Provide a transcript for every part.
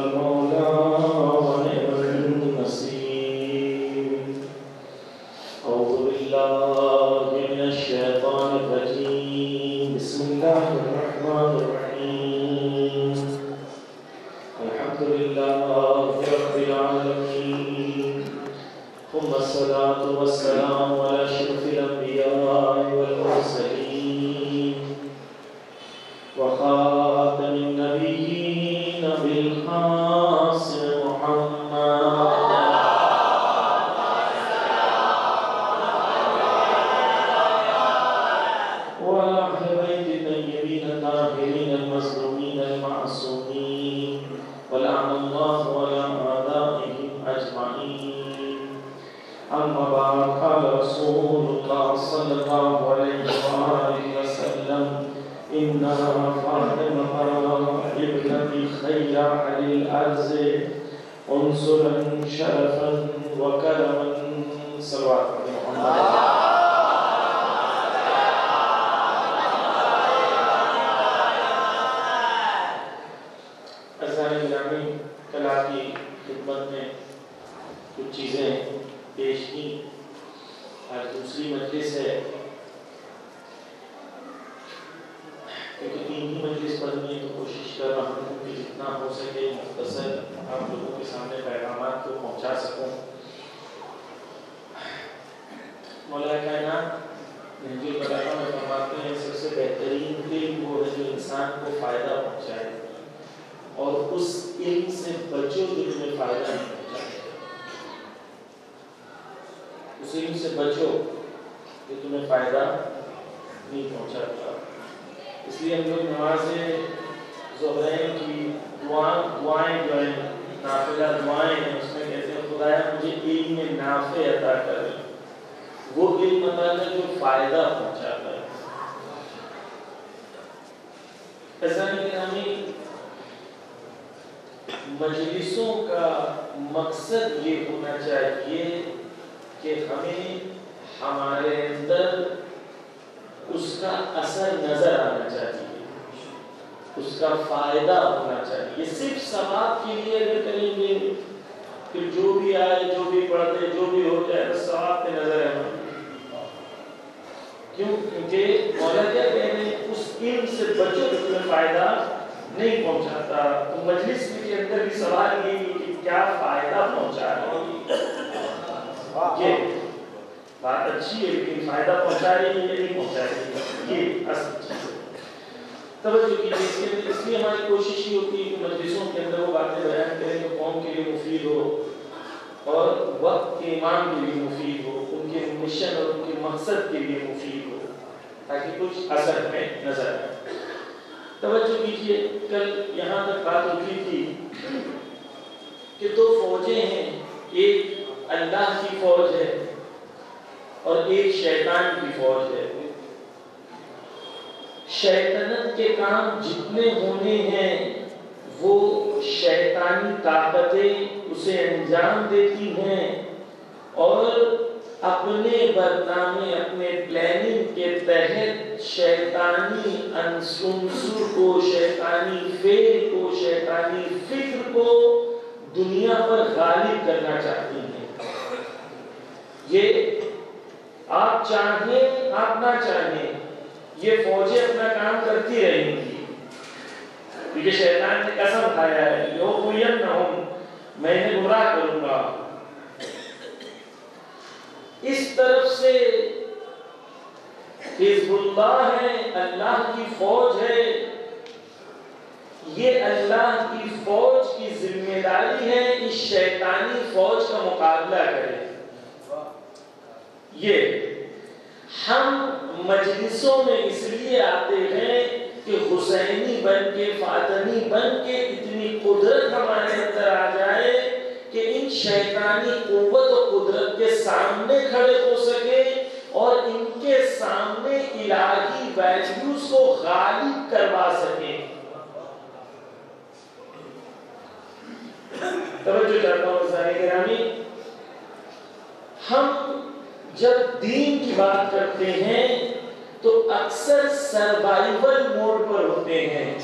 المولى ونعم النصير. أعوذ بالله من الشيطان الرجيم. بسم الله الرحمن الرحيم. الحمد لله رب العالمين، ثم الصلاة والسلام على أشرف الأنبياء والمرسلين وخاتم النبيين بالقاسم محمد وعلى أهل بيت الطيبين الطاهرين المظلومين المعصومين، ولعن الله على أعدائهم أجمعين. أما بعد، قال رسول الله صلى الله عليه وآله وسلم: إنها فاطمة ابنتي خير أهل الأرض عنصرا شرفا وكرما. صلوات محمد. عزیزان گرامی، کل آپ کی خدمت میں کچھ چیزیں پیش کی. آج دوسری مجلس ہے، کیونکہ تین ہی مجلس پڑھنی ہے تو کوشش کر رہا ہوں کہ جتنا ہو سکے مختصر آپ لوگوں کے سامنے پیغامات کو پہنچا سکوں. مولا کائنات نہج البلاغہ میں فرماتے ہیں سب سے بہترین علم وہ ہے جو انسان کو فائدہ پہنچائے، اور اس علم سے بچو جو تمہیں فائدہ نہیں پہنچائے. اس علم سے بچو جو تمہیں فائدہ نہیں پہنچاتا. اس لیے ہم لوگ نماز ظہرین کی دعائیں جو ہیں، نافلہ دعائیں ہیں، اس میں کہتے ہیں خدایا مجھے علم نافع عطا کر، وہ علم عطا کر جو فائدہ پہنچاتا ہے. ایسا نہیں، مجلسوں کا مقصد یہ ہونا چاہیے کہ ہمیں ہمارے اندر اس کا اثر نظر آنا چاہیے، اس کا فائدہ ہونا چاہیے. یہ صرف ثواب کے لیے اگر کریں گے کہ جو بھی آئے، جو بھی پڑھتے، جو بھی ہو جائے بس ثواب پہ نظر آنا. کیوں؟ کیونکہ مولا کیا کہہ رہے ہیں، اس علم سے بچو جو تمہیں فائدہ نہیں پہنچاتا. تو مجلس کے اندر بھی سوال یہ ہے کہ کیا فائدہ پہنچا رہے ہیں. یہ بات اچھی ہے لیکن فائدہ پہنچا رہی ہے یا نہیں پہنچا رہی ہے، یہ اصل چیز ہے. توجہ کیجیے. اس لیے ہماری کوشش یہ ہوتی ہے کہ مجلسوں کے اندر وہ باتیں بیان کریں جو قوم کے لیے مفید ہو اور وقت کے امام کے لیے مفید ہو، ان کے مشن اور ان کے مقصد کے لیے مفید ہو، تاکہ کچھ اثر میں نظر آئے. توجہ کیجیے. کل یہاں تک بات ہوتی تھی کہ دو فوجیں ہیں، ایک اللہ کی فوج ہے اور ایک شیطان کی فوج ہے. شیطنت کے کام جتنے ہونے ہیں وہ شیطانی طاقتیں اسے انجام دیتی ہیں، اور اپنے برنامے، اپنے پلاننگ کے تحت شیطانی عنصر کو، شیطانی فعل کو، شیطانی فکر کو دنیا پر غالب کرنا چاہتی ہیں. یہ آپ چاہیں آپ نہ چاہیں یہ فوجیں اپنا کام کرتی رہیں گی، کیونکہ شیطان نے قسم کھایا ہے لَأُغْوِيَنَّهُمْ، میں انہیں گمراہ کروں گا. اس طرف سے حزب اللہ ہے، اللہ کی فوج ہے. یہ اللہ کی فوج کی ذمہ داری ہے اس شیطانی فوج کا مقابلہ کرے. یہ ہم مجلسوں میں اس لیے آتے ہیں کہ حسینی بن کے، فاطمی بن کے اتنی قدرت ہمارے اندر آ جائے کہ ان شیطانی قوت و قدرت کے سامنے کھڑے ہو سکے اور ان کے سامنے الہی ویلیوز کو غالب کروا سکے. توجہ چاہتا ہوں عزیزان گرامی. ہم جب دین کی بات کرتے ہیں تو اکثر سروائیول موڈ پر ہوتے ہیں.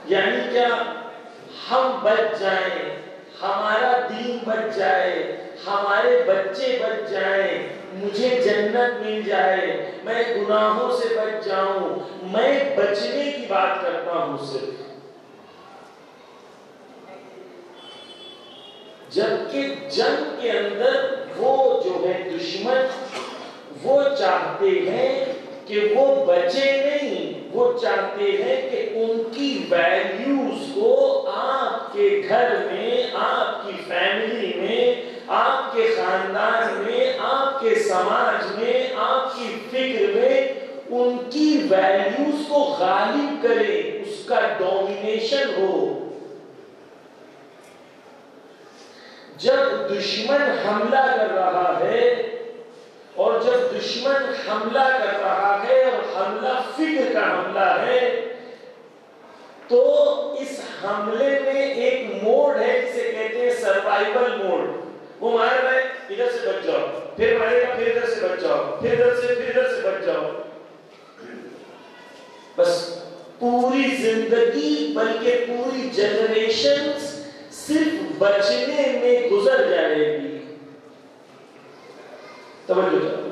یعنی کیا؟ ہم بچ جائیں، ہمارا دین بچ جائے، ہمارے بچے بچ جائیں، مجھے جنت مل جائے، میں گناہوں سے بچ جاؤں، میں بچنے کی بات کرتا ہوں صرف. جبکہ جنگ کے اندر وہ جو ہے دشمن وہ چاہتے ہیں کہ وہ بچے نہیں، وہ چاہتے ہیں کہ ان کی ویلیوز کو آپ کے گھر میں، آپ کی فیملی میں، آپ کے خاندان میں، آپ کے سماج میں، آپ کی فکر میں ان کی ویلیوز کو غالب کرے، اس کا ڈومینیشن ہو. جب دشمن حملہ کر رہا ہے، اور جب دشمن حملہ کر رہا ہے اور حملہ فکر کا حملہ ہے، تو اس حملے میں ایک موڈ ہے جسے کہتے ہیں سروائیول موڈ. وہ مار رہا ہے، ادھر سے بچ جاؤ، پھر مارے گا، پھر ادھر سے بچ جاؤ، پھر ادھر سے بچ جاؤ. بس پوری زندگی بلکہ پوری جنریشنز صرف بچنے میں گزر جائے گی. توجہ کرو،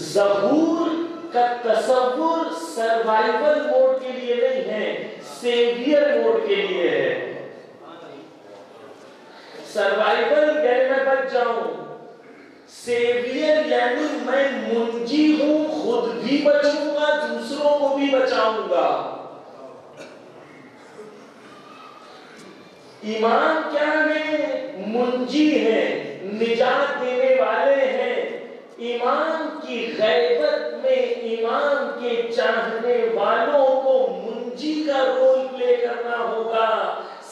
ظہور کا تصور سروائیول موڈ کے لیے نہیں ہے، سیویئر موڈ کے لیے ہے. سروائیول یعنی میں بچ جاؤں، سیویئر یعنی میں منجی ہوں، خود بھی بچوں گا، دوسروں کو بھی بچاؤں گا. ایمان کیا ہے؟ منجی ہے، نجات دینے والے ہیں. ایمان کی غیبت میں ایمان کے چاہنے والوں کو منجی کا رول پلے کرنا ہوگا،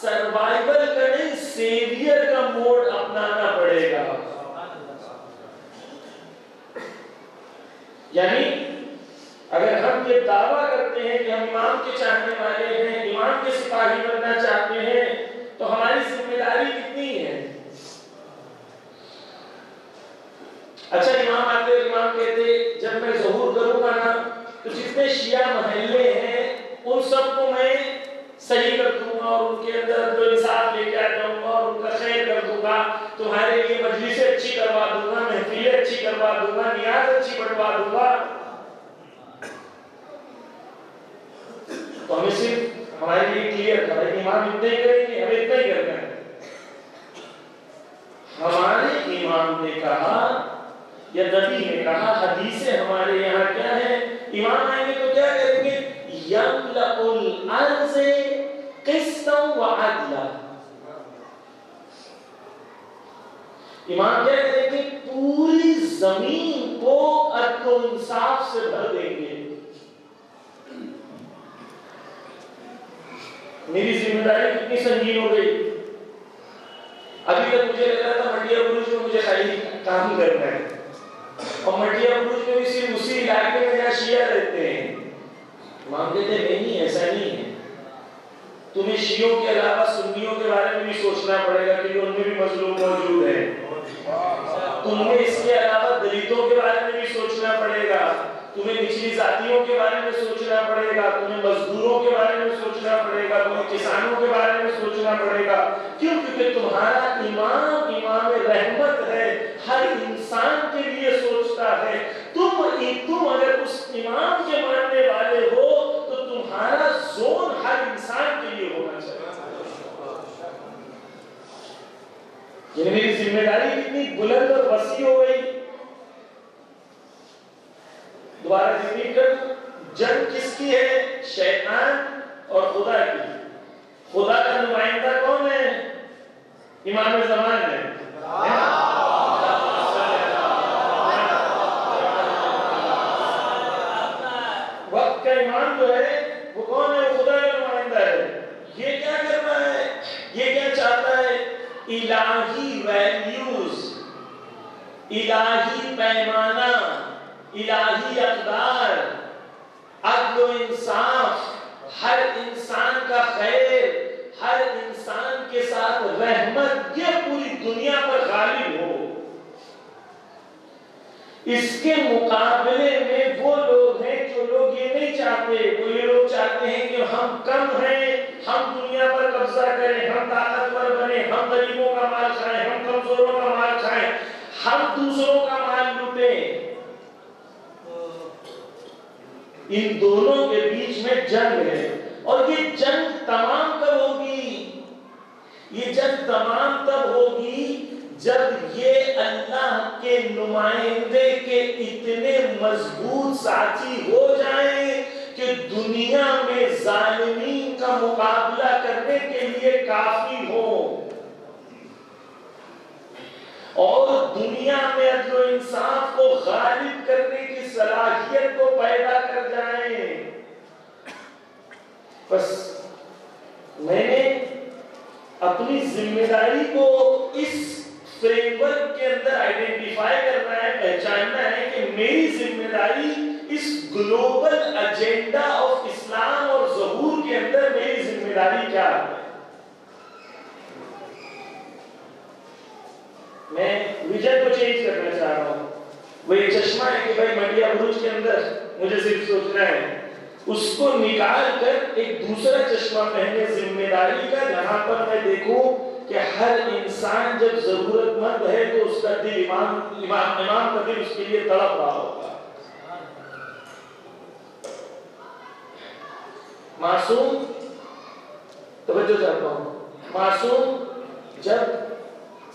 سروائیول کا نہیں، سیویئر کا موڈ اپنانا پڑے گا. یعنی اگر ہم یہ دعویٰ کرتے ہیں کہ ہم ایمان کے چاہنے والے ہیں، ایمان کے سپاہی بننا چاہتے ہیں، تو ہماری ذمہ داری کتنی ہے؟ اچھا امام آتے اور امام کہتے جب میں ظہور کروں گا نا تو جتنے شیعہ محلے ہیں ان سب کو میں صحیح کر دوں گا اور ان کے اندر جو انصاف لے کے آ جاؤں گا اور ان کا خیر کر دوں گا، تمہارے لیے مجلسیں اچھی کروا دوں گا، محفلیں اچھی کروا دوں گا، نیاز اچھی بڑھوا دوں گا. تو ہمیں صرف ہمارے لیے کلیئر تھا کہ امام اتنا ہی کریں گے، ہمیں اتنا ہی کرنا ہے. ہمارے امام نے کہا یا نبی نے کہا، حدیثیں ہمارے یہاں کیا ہے؟ امام آئیں گے تو کیا کریں گے؟ یملأ الارض قسطا وعدلا. امام کیا کریں گے؟ پوری زمین کو عدل و انصاف سے بھر دیں گے. میری ذمہ داری کتنی سنگین ہو گئی. ابھی تک مجھے لگ رہا تھا مٹیا بروج میں مجھے خالی کام کرنا ہے، اور مٹیا بروج میں بھی صرف اسی علاقے میں جہاں شیعہ رہتے ہیں. امام کہتے ہیں نہیں، ایسا نہیں ہے، تمہیں شیعوں کے علاوہ سنیوں کے بارے میں بھی سوچنا پڑے گا کیونکہ ان میں بھی مظلوم موجود ہیں. تمہیں اس کے علاوہ دلتوں کے بارے میں بھی سوچنا پڑے گا، تمہیں نچلی ذاتیوں کے بارے میں سوچنا پڑے گا، تمہیں مزدوروں کے بارے میں سوچنا پڑے گا، تمہیں کسانوں کے بارے میں سوچنا پڑے گا. کیوں؟ کیونکہ تمہارا امام امام رحمت ہے، ہر انسان کے لیے سوچتا ہے. تم اگر اس امام کے ماننے والے ہو تو تمہارا زون ہر انسان کے لیے ہونا چاہیے. یہ میری ذمہ داری کتنی بلند اور وسیع ہو گئی. دوبارہ ذکر کر، جنگ کس کی ہے؟ شیطان اور خدا کی. خدا کا نمائندہ کون ہے؟ امام زمان ہے. وقت کا امام جو ہے وہ کون ہے؟ خدا کا نمائندہ ہے. یہ کیا کر رہا ہے؟ یہ کیا چاہتا ہے؟ الہی ویلیوز، الہی پیمانہ، الہی اقدار، عدل و انصاف، ہر انسان کا خیر، ہر انسان کے ساتھ رحمت، یہ پوری دنیا پر غالب ہو. اس کے مقابلے میں وہ لوگ ہیں جو لوگ یہ نہیں چاہتے. وہ یہ لوگ چاہتے ہیں کہ ہم کم ہیں، ہم دنیا ہم دوسروں کا مال لوٹیں. ان دونوں کے بیچ میں جنگ ہے. اور یہ جنگ تمام کب ہوگی؟ یہ جنگ تمام تب ہوگی جب یہ اللہ کے نمائندے کے اتنے مضبوط ساتھی ہو جائیں کہ دنیا میں ظالمین کا مقابلہ کرنے کے لیے کافی ہو، اور دنیا میں عدل و انصاف کو غالب کرنے کی صلاحیت کو پیدا کر جائیں. بس میں نے اپنی ذمہ داری کو اس فریم ورک کے اندر آئیڈینٹیفائی کرنا ہے، پہچاننا ہے کہ میری ذمہ داری اس گلوبل ایجنڈا آف اسلام اور ظہور کے اندر میری ذمہ داری کیا ہے. میں ویژن کو چینج کرنا چاہ رہا ہوں. وہ ایک چشمہ ہے کہ بھائی منڈیا بروج کے اندر مجھے صرف سوچنا ہے، اس کو نکال کر ایک دوسرا چشمہ پہنے ذمہ داری کا، جہاں پر میں دیکھوں کہ ہر انسان جب ضرورت مند ہے تو اس کا دل امام کا دل اس کے لیے تڑپ رہا ہوگا. معصوم، توجہ چاہتا ہوں، معصوم جب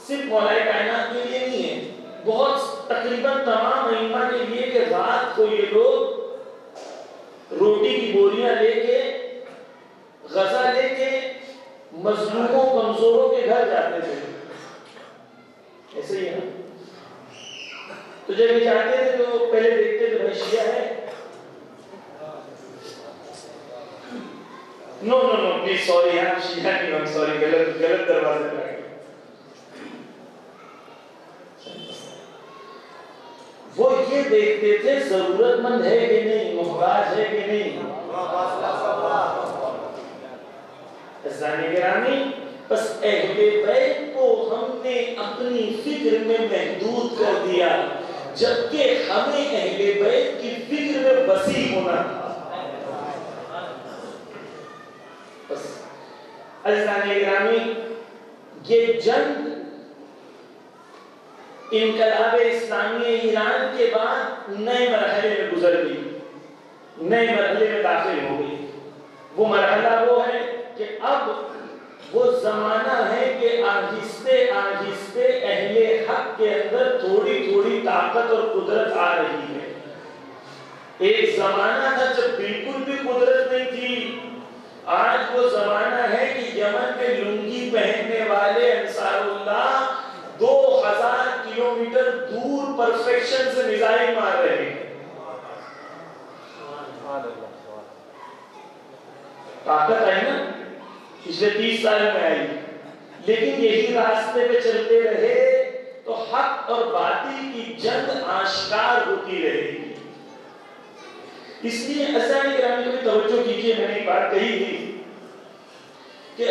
صرف مولا کائنات کے لیے نہیں ہے، بہت تقریباً تمام ائمہ کے لیے کہ رات کو یہ لوگ روٹی کی بوریاں لے کے، غذا لے کے مظلوموں کمزوروں کے گھر جاتے تھے. ایسے ہی ہے نا؟ تو جب یہ جاتے تھے تو پہلے دیکھتے تھے بھائی شیعہ ہے؟ نو نو نو پلیز سوری، ہم شیعہ نہیں، ہم سوری، غلط دروازے پہ آئے. وہ یہ دیکھتے تھے ضرورت مند ہے کہ نہیں، محتاج ہے کہ نہیں. عزیزان گرامی، بس اہل بیت کو ہم نے اپنی فکر میں محدود کر دیا، جبکہ ہمیں اہل بیت کی فکر میں وسیع ہونا تھا. بس عزیزان گرامی، یہ جنگ انقلاب اسلامی ایران کے بعد نئے مرحلے میں گزر گئی، نئے مرحلے میں داخل ہو گئی. وہ مرحلہ وہ ہے کہ اب وہ زمانہ ہے کہ آہستہ آہستہ اہل حق کے اندر تھوڑی تھوڑی طاقت اور قدرت آ رہی ہے. ایک زمانہ تھا جب بالکل بھی قدرت نہیں تھی. آج وہ زمانہ ہے کہ یمن میں لنگی پہننے والے انصار اللہ 2000 کلومیٹر دور پرفیکشن سے میزائل مار رہے ہیں. طاقت آئی نا، پچھلے 30 سال میں آئی، لیکن یہی راستے پہ چلتے رہے تو حق اور باطل کی جنگ آشکار ہوتی رہے گی. اس لیے عزیزان گرامی کو توجہ کیجیے، میں نے ایک بات کہی تھی کہ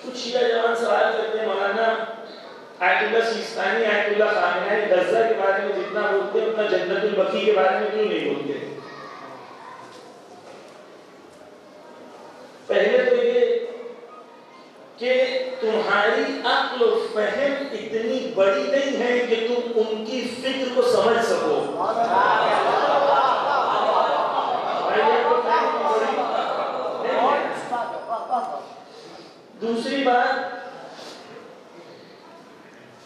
کچھ شیعہ جوان سوال کرتے ہیں مولانا آیت اللہ سیستانی، آیت اللہ خامنہئی غزہ کے بارے میں جتنا بولتے ہیں اتنا جنت البقیع کے بارے میں کیوں نہیں بولتے؟ پہلے تو یہ کہ تمہاری عقل و فہم اتنی بڑی نہیں ہے کہ تم ان کی فکر کو سمجھ سکو. دوسری بات،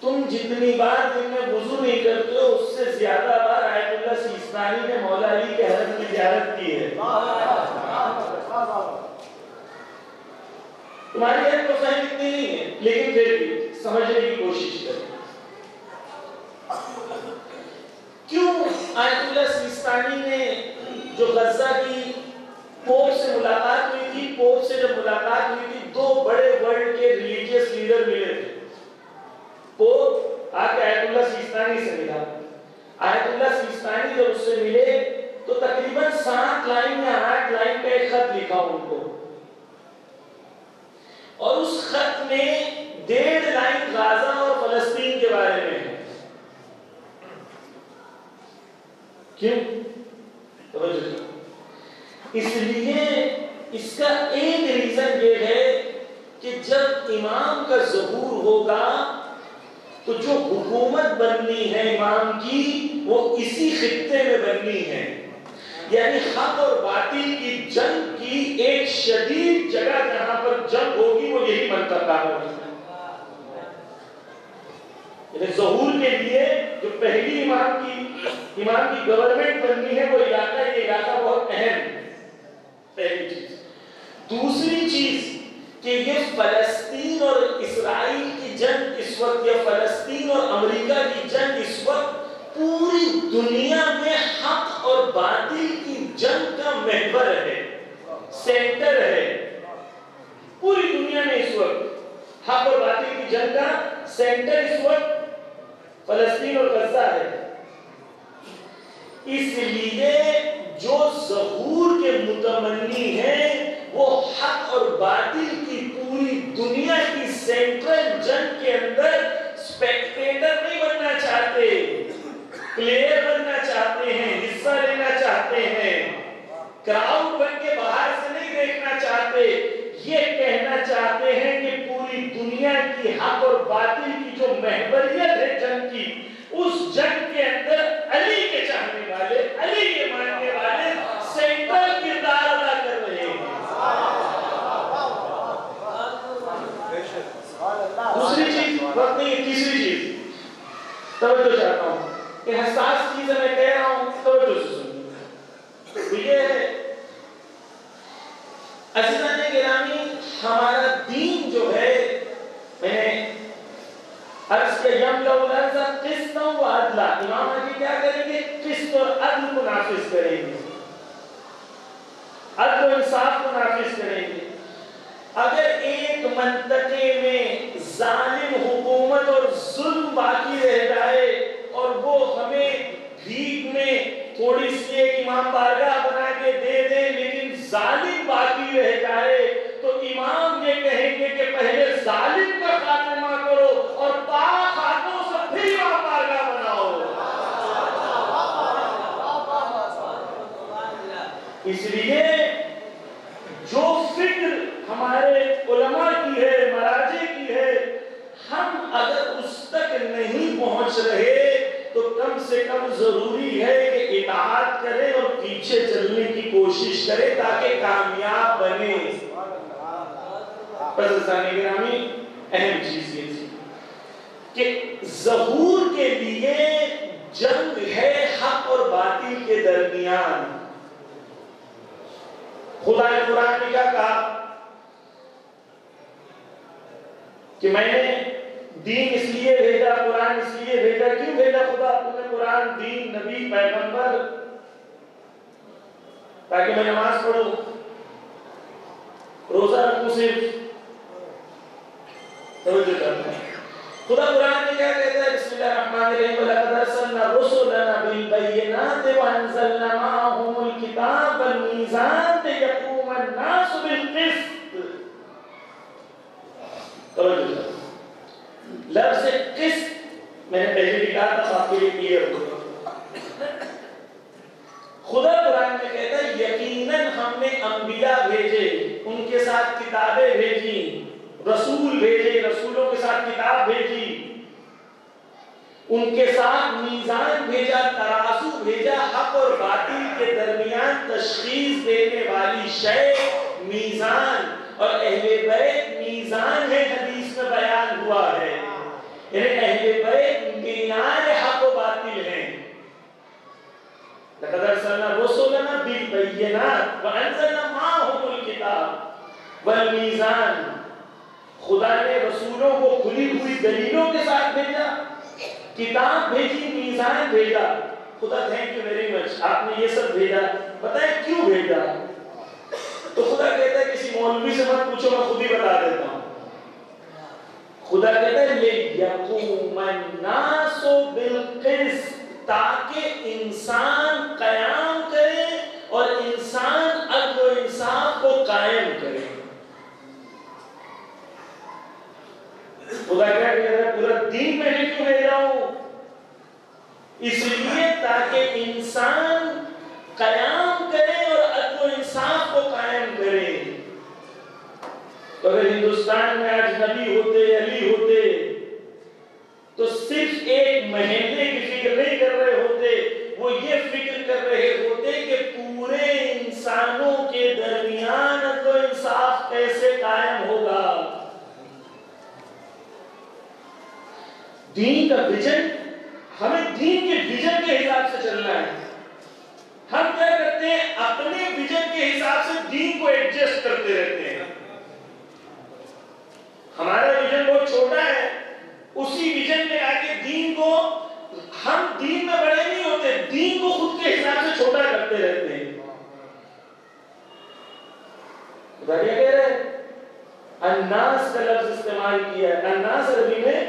تم جتنی بار دن میں وضو نہیں کرتے ہو اس سے زیادہ بار آیت اللہ سیستانی نے مولا علی کے حرم کی زیارت کی ہے. تمہاری ایک پروفائل اتنی نہیں ہے، لیکن پھر بھی سمجھنے کی کوشش کریں. کیوں آیت اللہ سیستانی نے جو غزہ کی پوپ سے ملاقات ہوئی تھی، پوپ سے جب ملاقات ہوئی تھی 2 بڑے ورلڈ کے ریلیجیس لیڈر ملے تھے. پوپ آ کے آیت اللہ سیستانی سے ملا. آیت اللہ سیستانی جب اس سے ملے تو تقریباً 7 لائن یا 8 لائن کا ایک خط لکھا ان کو، اور اس خط میں 1.5 لائن غزہ اور فلسطین کے بارے میں ہے. کیوں؟ اس لیے اس کا ایک ریزن یہ ہے کہ جب امام کا ظہور ہوگا تو جو حکومت بننی ہے امام کی وہ اسی خطے میں بننی ہے، یعنی حق اور باطل کی جنگ کی ایک شدید جگہ جہاں پر جنگ ہوگی وہ یہی منطقہ ہوگی۔ یعنی ظہور کے لیے جو پہلی امام کی گورنمنٹ بننی ہے وہ علاقہ، یہ علاقہ بہت اہم ہے، پہلی چیز۔ دوسری چیز کہ یہ فلسطین اور اسرائیل کی جنگ اس وقت، یا فلسطین اور امریکہ کی جنگ اس وقت پوری دنیا میں حق اور باطل کی جنگ کا محور ہے، سینٹر ہے۔ پوری دنیا میں اس وقت حق اور باطل کی جنگ کا سینٹر اس وقت فلسطین اور غزہ ہے۔ اس لیے جو ظہور کے متمنی ہیں وہ حق اور باطل کی پوری دنیا کی سینٹرل جنگ کے اندر سپیکٹیٹر نہیں بننا چاہتے، پلیئر بننا چاہتے ہیں، حصہ لینا چاہتے ہیں، کراؤڈ بن کے باہر سے نہیں دیکھنا چاہتے، یہ کہنا چاہتے ہیں کہ پوری دنیا کی حق اور باطل کی جو محوریت ہے جنگ کی، اس جنگ کے اندر علی کے چاہنے والے، علی کے ماننے والے سینٹرل کردار ادا کر رہے ہیں۔ دوسری چیز وقت نہیں، تیسری چیز توجہ چاہتا ہوں کہ حساس چیز میں کہہ رہا ہوں، توجہ سے سنیے۔ تو یہ ہے عزیزان گرامی، ہمارا دین جو ہے، میں نے عرض کے یملأ الارض قسطا وعدلا، امام علی کیا کریں گے؟ قسط اور عدل کو نافذ کریں گے، عدل و انصاف کو نافذ کریں گے۔ اگر ایک منطقے میں ظالم حکومت اور ظلم باقی رہ جائے اور وہ ہمیں بھیک میں تھوڑی سی ایک امام بارگاہ بنا کے دے دے لیکن ظالم باقی رہ جائے، تو امام یہ کہیں گے کہ پہلے ظالم کا خاتمہ کرو اور پاک ہاتھوں سے پھر امام بارگاہ بناؤ۔ اس لیے جو فکر ہمارے علماء کی ہے، مراجع کی ہے، ہم اگر اس تک نہیں پہنچ رہے تو کم سے کم ضروری ہے کہ اطاعت کریں اور پیچھے چلنے کی کوشش کریں تاکہ کامیاب بنے۔ عزیزان گرامی، اہم چیز یہ تھی کہ ظہور کے لیے جنگ ہے حق اور باطل کے درمیان۔ خدا نے قرآن میں کیا کہا کہ میں نے دین اس لیے بھیجا، قرآن اس لیے بھیجا، کیوں بھیجا خدا تم نے قرآن، دین، نبی، پیغمبر؟ تاکہ میں نماز پڑھوں، روزہ رکھوں، صرف توجہ کرنا ہے۔ خدا قرآن میں کیا کہتا ہے؟ بسم اللہ الرحمن الرحیم، وَلَقَدْ أَرْسَلْنَا رُسُلَنَا بِالْبَيِّنَاتِ وَأَنزَلْنَا مَعَهُمُ الْكِتَابَ وَالْمِيزَانَ لِيَقُومَ النَّاسُ بِالْقِسْطِ۔ توجہ کرنا، لفظ قسط میں نے پہلے بھی کہا تھا، آپ کے لیے کلیئر ہوگا۔ خدا قرآن میں کہتا ہے یقیناً ہم نے انبیاء بھیجے، ان کے ساتھ کتابیں بھیجی، رسول بھیجے، رسولوں کے ساتھ کتاب بھیجی، ان کے ساتھ میزان بھیجا، ترازو بھیجا، حق اور باطل کے درمیان تشخیص دینے والی شے میزان، اور اہل بیت میزان ہے، حدیث میں بیان ہوا ہے، یعنی اہل بیت معیار حق و باطل ہیں۔ لقد ارسلنا رسلنا بالبينات وانزلنا معهم الكتاب والميزان۔ خدا نے رسولوں کو کھلی ہوئی دلیلوں کے ساتھ بھیجا، کتاب بھیجی، میزان بھیجا۔ خدا تھینک یو ویری مچ، آپ نے یہ سب بھیجا، بتائیں کیوں بھیجا؟ تو خدا کہتا ہے کسی مولوی سے مت پوچھو، میں خود ہی بتا دیتا ہوں۔ خدا کہتا ہے لِيَقُومَ النَّاسُ بِالْقِسْطِ، تاکہ انسان قیام کرے اور انسان عدل و انصاف کو قائم کرے۔ خدا کیا کہہ رہا ہے؟ پورا دین میں کیوں بھیجا ہوں؟ اس لیے تاکہ انسان قیام کرے اور عدل و انصاف کو قائم کرے۔ تو اگر ہندوستان میں آج نبی ہوتے، علی ہوتے، تو محلے کی فکر نہیں کر رہے ہوتے، وہ یہ فکر کر رہے ہوتے کہ پورے انسانوں کے درمیان عدل و انصاف کیسے قائم ہوگا۔ دین کا ویژن، ہمیں دین کے ویژن کے حساب سے چلنا ہے۔ ہم کیا کرتے ہیں؟ اپنے ویژن کے حساب سے دین کو ایڈجسٹ کرتے رہتے ہیں۔ ہمارا ویژن بہت چھوٹا ہے، اسی ویژن میں آ کے دین کو، ہم دین میں بڑے نہیں ہوتے، دین کو خود کے حساب سے چھوٹا کرتے رہتے ہیں۔ خدا کیا کہہ رہے ہیں؟ الناس کا لفظ استعمال کیا ہے۔ الناس عربی میں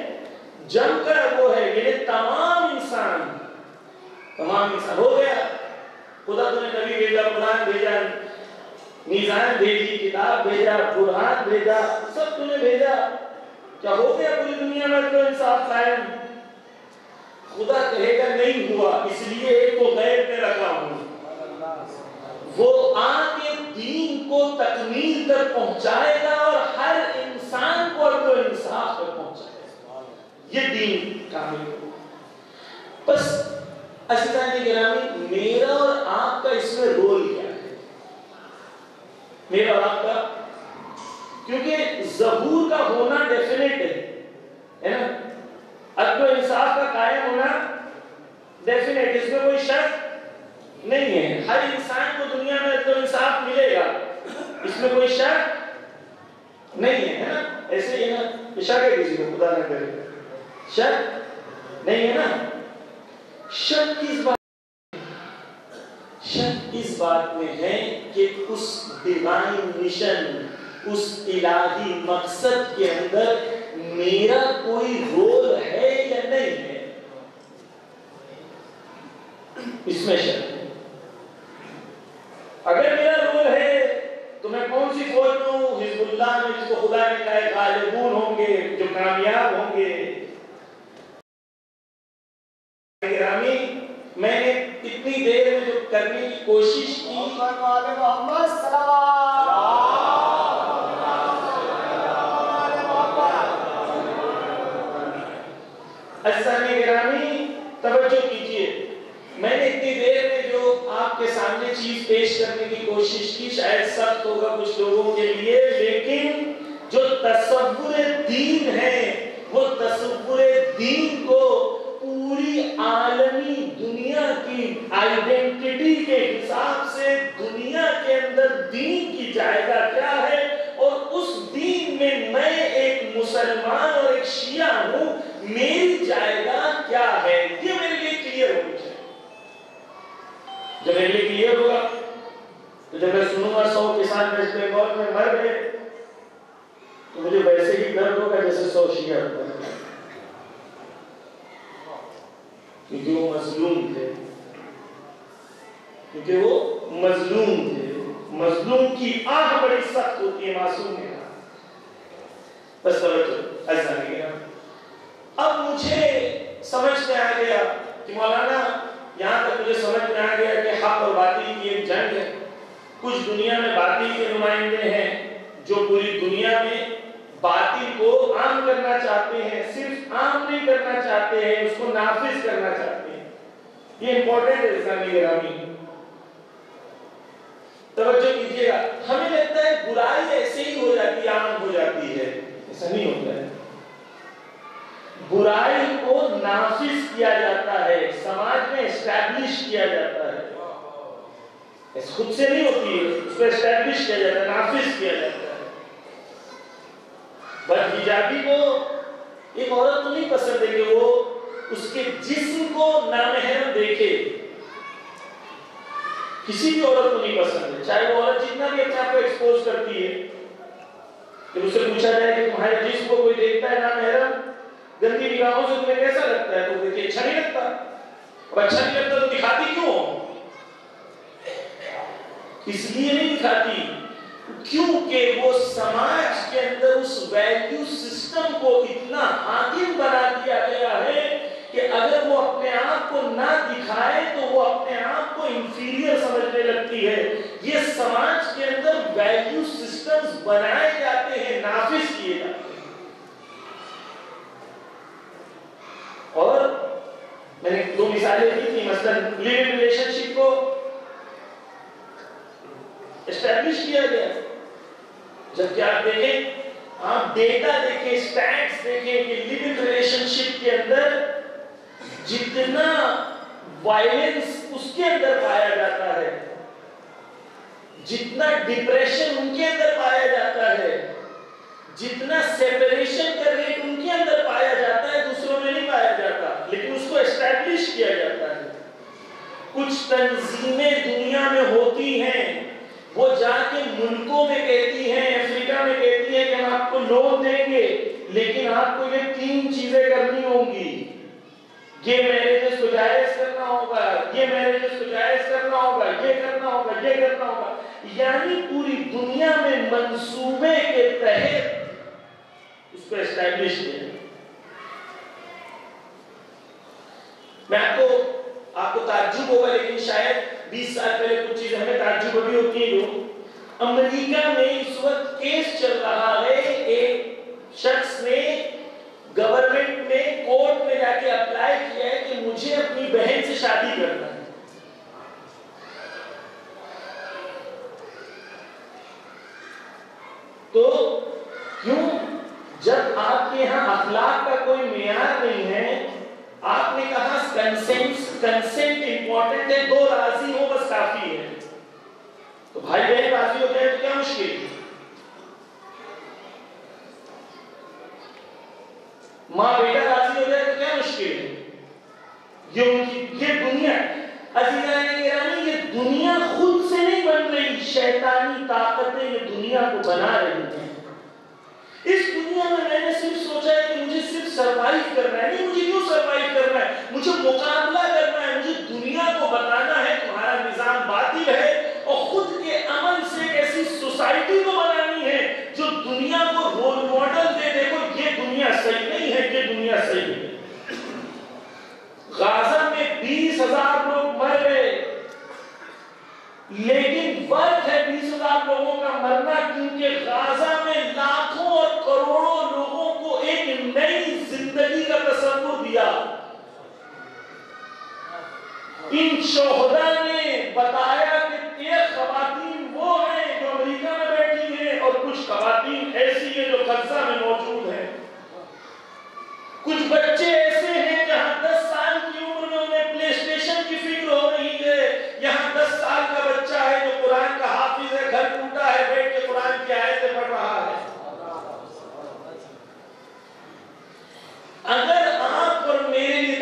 جمع کا وہ ہے، یعنی تمام انسان، تمام انسان ہو گیا۔ خدا تو نے نبی بھیجا، قرآن بھیجا، میزان بھیجی، کتاب بھیجا، برہان بھیجا، سب تو نے بھیجا، کیا ہو گیا پوری دنیا میں تو انصاف قائم؟ خدا کہے گا نہیں ہوا، اس لیے ایک کو غیر میں رکھا ہوں، وہ آ کے دین کو تکمیل تک پہنچائے گا اور ہر انسان کو عدل و انصاف تک پہنچائے گا، یہ دین کامل ہو۔ بس عزیزان گرامی، میرا اور آپ کا اس میں رول کیا ہے؟ میرا اور آپ کا، کیونکہ ظہور کا ہونا ڈیفینیٹ ہے نا، عدل و انصاف کا قائم ہونا ڈیفینیٹ، اس میں کوئی شک نہیں ہے۔ ہر انسان کو دنیا میں عدل و انصاف ملے گا، اس میں کوئی شک نہیں ہے نا۔ ایسے ہی نا، شک ہے کسی کو؟ خدا نہ کرے، شک نہیں ہے نا۔ شک اس بات میں ہے کہ اس ڈیوائن مشن، اس الہی مقصد کے اندر میرا کوئی رول ہے یا نہیں ہے، اس میں شک ہے۔ اگر میرا رول ہے تو میں کون سی فوج میں ہوں؟ حزب اللہ میں، جس کو خدا نے کہا ہے غالبون ہوں گے، جو کامیاب ہوں گے۔ میں نے اتنی دیر میں جو کرنے کی کوشش کی، توجہ کیجئے، میں نے اتنی دیر میں جو آپ کے سامنے چیز پیش کرنے کی کوشش کی، شاید سخت ہوگا کچھ لوگوں کے لیے، لیکن جو تصور دین ہے، وہ تصور دین کو پوری عالمی دنیا کی آئیڈینٹی کے حساب سے دنیا کے اندر دین کی جائیدہ کیا ہے، اور اس دین میں ایک مسلمان اور ایک شیعہ ہوں، میری جائیدہ کیا ہے، یہ میرے لیے کلیئر ہونی چاہیے۔ جب میرے لیے کلیئر ہوگا تو جب میں سنوں گا 100 کسان ویسٹ بنگال میں مر گئے، تو مجھے ویسے ہی درد ہوگا جیسے 100 شیعہ ہوتا ہے، کیونکہ وہ مظلوم تھے، کیونکہ وہ مظلوم تھے۔ مظلوم کی آہ بڑی سخت ہوتی ہے، معصوم نے کہا۔ بس توجہ ایسا نہیں گیا۔ اب مجھے سمجھ میں آ گیا کہ مولانا، یہاں تک مجھے سمجھ میں آ گیا کہ حق اور باطل کی ایک جنگ ہے۔ کچھ دنیا میں باطل کے نمائندے ہیں جو پوری دنیا میں باطل کو عام کرنا چاہتے ہیں، صرف عام نہیں کرنا چاہتے ہیں، اس کو نافذ کرنا چاہتے ہیں۔ یہ امپورٹنٹ ہے اسلامی گرامی، توجہ کیجیے گا۔ ہمیں لگتا ہے برائی ایسے ہی ہو جاتی ہے، عام ہو جاتی ہے، ایسا نہیں ہوتا ہے۔ برائی کو نافذ کیا جاتا ہے، سماج میں اسٹیبلش کیا جاتا ہے، اس خود سے نہیں ہوتی ہے، اس کو اسٹیبلش کیا جاتا ہے، نافذ کیا جاتا ہے۔ بدحجابی کو ایک عورت تو نہیں پسند ہے کہ وہ اس کے جسم کو نامحرم دیکھے، کسی بھی عورت کو نہیں پسند ہے، چاہے وہ عورت جتنا بھی اپنے آپ کو ایکسپوز کرتی ہے۔ جب اسے پوچھا جائے کہ تمہارے جسم کو کوئی دیکھتا ہے نامحرم گندی نگاہوں سے، تمہیں کیسا لگتا ہے؟ تو دیکھیں اچھا نہیں لگتا، اب اچھا نہیں لگتا تو دکھاتی کیوں ہو؟ اس لیے نہیں دکھاتی کیونکہ وہ سماج کے اندر اس ویلیو سسٹم کو اتنا حاکم بنا دیا گیا ہے کہ اگر وہ اپنے آپ کو نہ دکھائے تو وہ اپنے آپ کو انفیریئر سمجھنے لگتی ہے۔ یہ سماج کے اندر ویلیو سسٹمز بنائے جاتے ہیں، نافذ کیے جاتے ہیں، اور میں نے دو مثالیں دی تھی، مثلا لیونگ ریلیشن شپ کو اسٹیبلش کیا گیا، جبکہ آپ دیکھیں، آپ ڈیٹا دیکھیں، سٹیٹس دیکھیں کہ لیونگ ریلیشن شپ کے اندر جتنا وائلنس اس کے اندر پایا جاتا ہے، جتنا ڈپریشن ان کے اندر پایا جاتا ہے، جتنا سیپریشن کا ریٹ ان کے اندر پایا جاتا ہے، دوسروں میں نہیں پایا جاتا، لیکن اس کو اسٹیبلش کیا جاتا ہے۔ کچھ تنظیمیں دنیا میں ہوتی ہیں، وہ جا کے ملکوں میں کہتی ہیں، افریقہ میں کہتی ہیں کہ ہم آپ کو لون دیں گے، لیکن آپ کو یہ 3 چیزیں کرنی ہوں گی، یہ میرجز کو جائز کرنا ہوگا، یہ میرجز کو جائز کرنا ہوگا، یہ کرنا ہوگا، یہ کرنا ہوگا، یعنی پوری دنیا میں منصوبے کے تحت اس کو اسٹیبلش کیا۔ میں آپ کو تعجب ہوگا، لیکن شاید 20 سال پہلے کچھ چیزیں ہمیں تعجب بھی ہوتی ہیں۔ جو امریکہ میں اس وقت کیس چل رہا ہے، ایک شخص نے گورنمنٹ میں کورٹ میں جا کے اپلائی کیا ہے کہ مجھے اپنی بہن سے شادی کرنا ہے۔ تو کیوں؟ جب آپ کے یہاں اخلاق کا کوئی معیار نہیں ہے، آپ نے کہا کنسنٹ امپورٹنٹ ہے، 2 راضی ہو بس کافی ہے، تو بھائی بہن راضی ہو جائے تو کیا مشکل ہے؟ ماں بیٹا راضی ہو جائے تو کیا مشکل ہے؟ یہ دنیا عزیزان گرامی، یہ دنیا خود سے نہیں بن رہی، شیطانی طاقتیں یہ دنیا کو بنا رہی ہیں۔ اس دنیا میں نے صرف سوچا ہے کہ مجھے صرف سروائیو کرنا ہے، نہیں، مجھے کیوں سروائیو کرنا ہے، مجھے مقابلہ کرنا ہے، مجھے دنیا کو بتانا ہے تمہارا نظام باطل ہے، اور خود کے عمل سے ایک ایسی سوسائٹی کو بنانی ہے جو دنیا کو رول ماڈل دے، دیکھو یہ دنیا صحیح نہیں ہے، یہ دنیا صحیح ہے۔ غازہ میں 20,000 لوگ مر گئے، لیکن ورتھ ہے 20,000 لوگوں کا مرنا، کیونکہ غازہ میں لاکھوں اور کروڑوں لوگوں کو ایک نئی زندگی کا تصور دیا۔ ان شہداء نے بتایا کہ ایک خواتین وہ ہیں جو امریکہ میں بیٹھی ہیں، اور کچھ خواتین ایسی ہیں جو غزہ میں موجود ہیں، کچھ بچے ایسے ہیں جہاں 10 سال کی عمر میں انہیں پلے اسٹیشن کی فکر ہو رہی ہے، یہاں 10 سال کا بچہ ہے جو قرآن کا حافظ ہے، گھر ٹوٹا ہے، بیٹھ کے قرآن کی آیتیں پڑھ رہا ہے۔ اگر آپ اور میرے لیے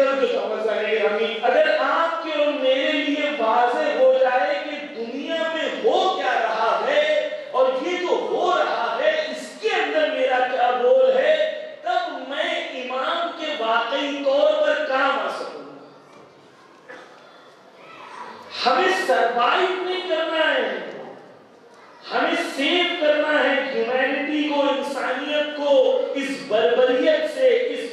اگر آپ کے اور میرے لیے واضح ہو جائے کہ دنیا میں ہو کیا رہا ہے، اور یہ جو ہو رہا ہے اس کے اندر میرا کیا رول ہے، تب میں امام کے واقعی طور پر کام آ سکوں۔ ہمیں سروائیو نہیں کرنا ہے، ہمیں سیو کرنا ہے ہیومینٹی کو، انسانیت کو اس بربریت سے، اس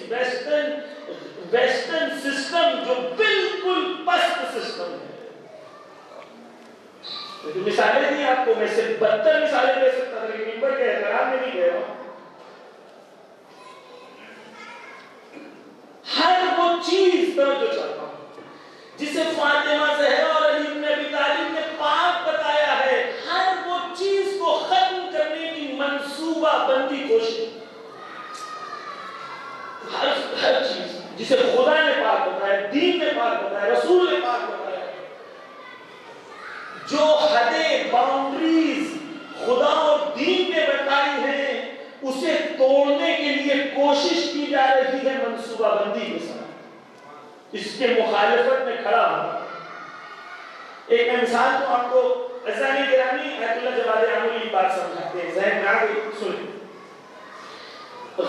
ویسٹرن سسٹم جو بالکل پست سسٹم ہے۔ جو مثالیں دی آپ کو، میں صرف 72 مثالیں دے سکتا تھا، لیکن ممبر کے احترام میں نہیں گیا۔ ہر وہ چیز توجہ چاہتا ہوں جسے فاطمہ زہرا اور علی بن ابی طالب نے پاک بتایا ہے، ہر وہ چیز کو ختم کرنے کی منصوبہ بندی کوشش، ہر چیز جسے خدا نے پاک بتایا، دین نے پاک بتایا، رسول نے پاک بتایا، جو حدیں، باؤنڈریز خدا اور دین نے بتائی ہیں، اسے توڑنے کے لیے کوشش کی جا رہی ہے منصوبہ بندی کے ساتھ، اس کے مخالفت میں کھڑا ہوں۔ ایک مثال تو آپ کو عزیزان گرامی آیت اللہ جواد عامری بات سمجھاتے ہیں، ذہن میں آگے سنیں۔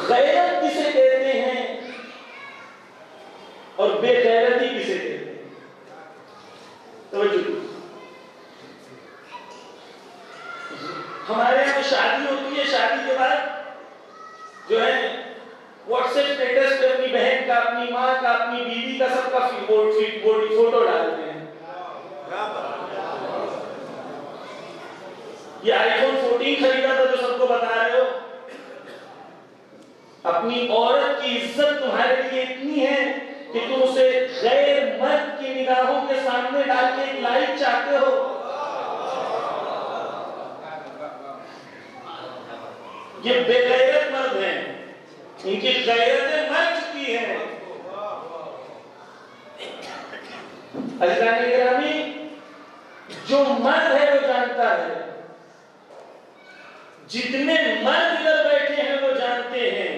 غیرت کسے کہتے ہیں اور بے غیرتی کسے کہتے ہیں؟ توجہ، ہمارے یہاں شادی ہوتی ہے، شادی کے بعد جو ہے واٹس ایپ اسٹیٹس پہ اپنی بہن کا، اپنی ماں کا، اپنی بیوی کا، سب کا فوٹو ڈالتے ہیں۔ یہ آئی فون 14 خریدا تھا جو سب کو بتا رہے ہو، اپنی عورت کی عزت تمہارے لیے اتنی ہے کہ تم اسے غیر مرد کی نگاہوں کے سامنے ڈال کے ایک لائف چاہتے ہو؟ یہ بے غیرت مرد ہیں، ان کی غیرتیں مر چکی ہیں۔ عزیزان گرامی، جو مرد ہے وہ جانتا ہے، جتنے مرد ادھر بیٹھے ہیں وہ جانتے ہیں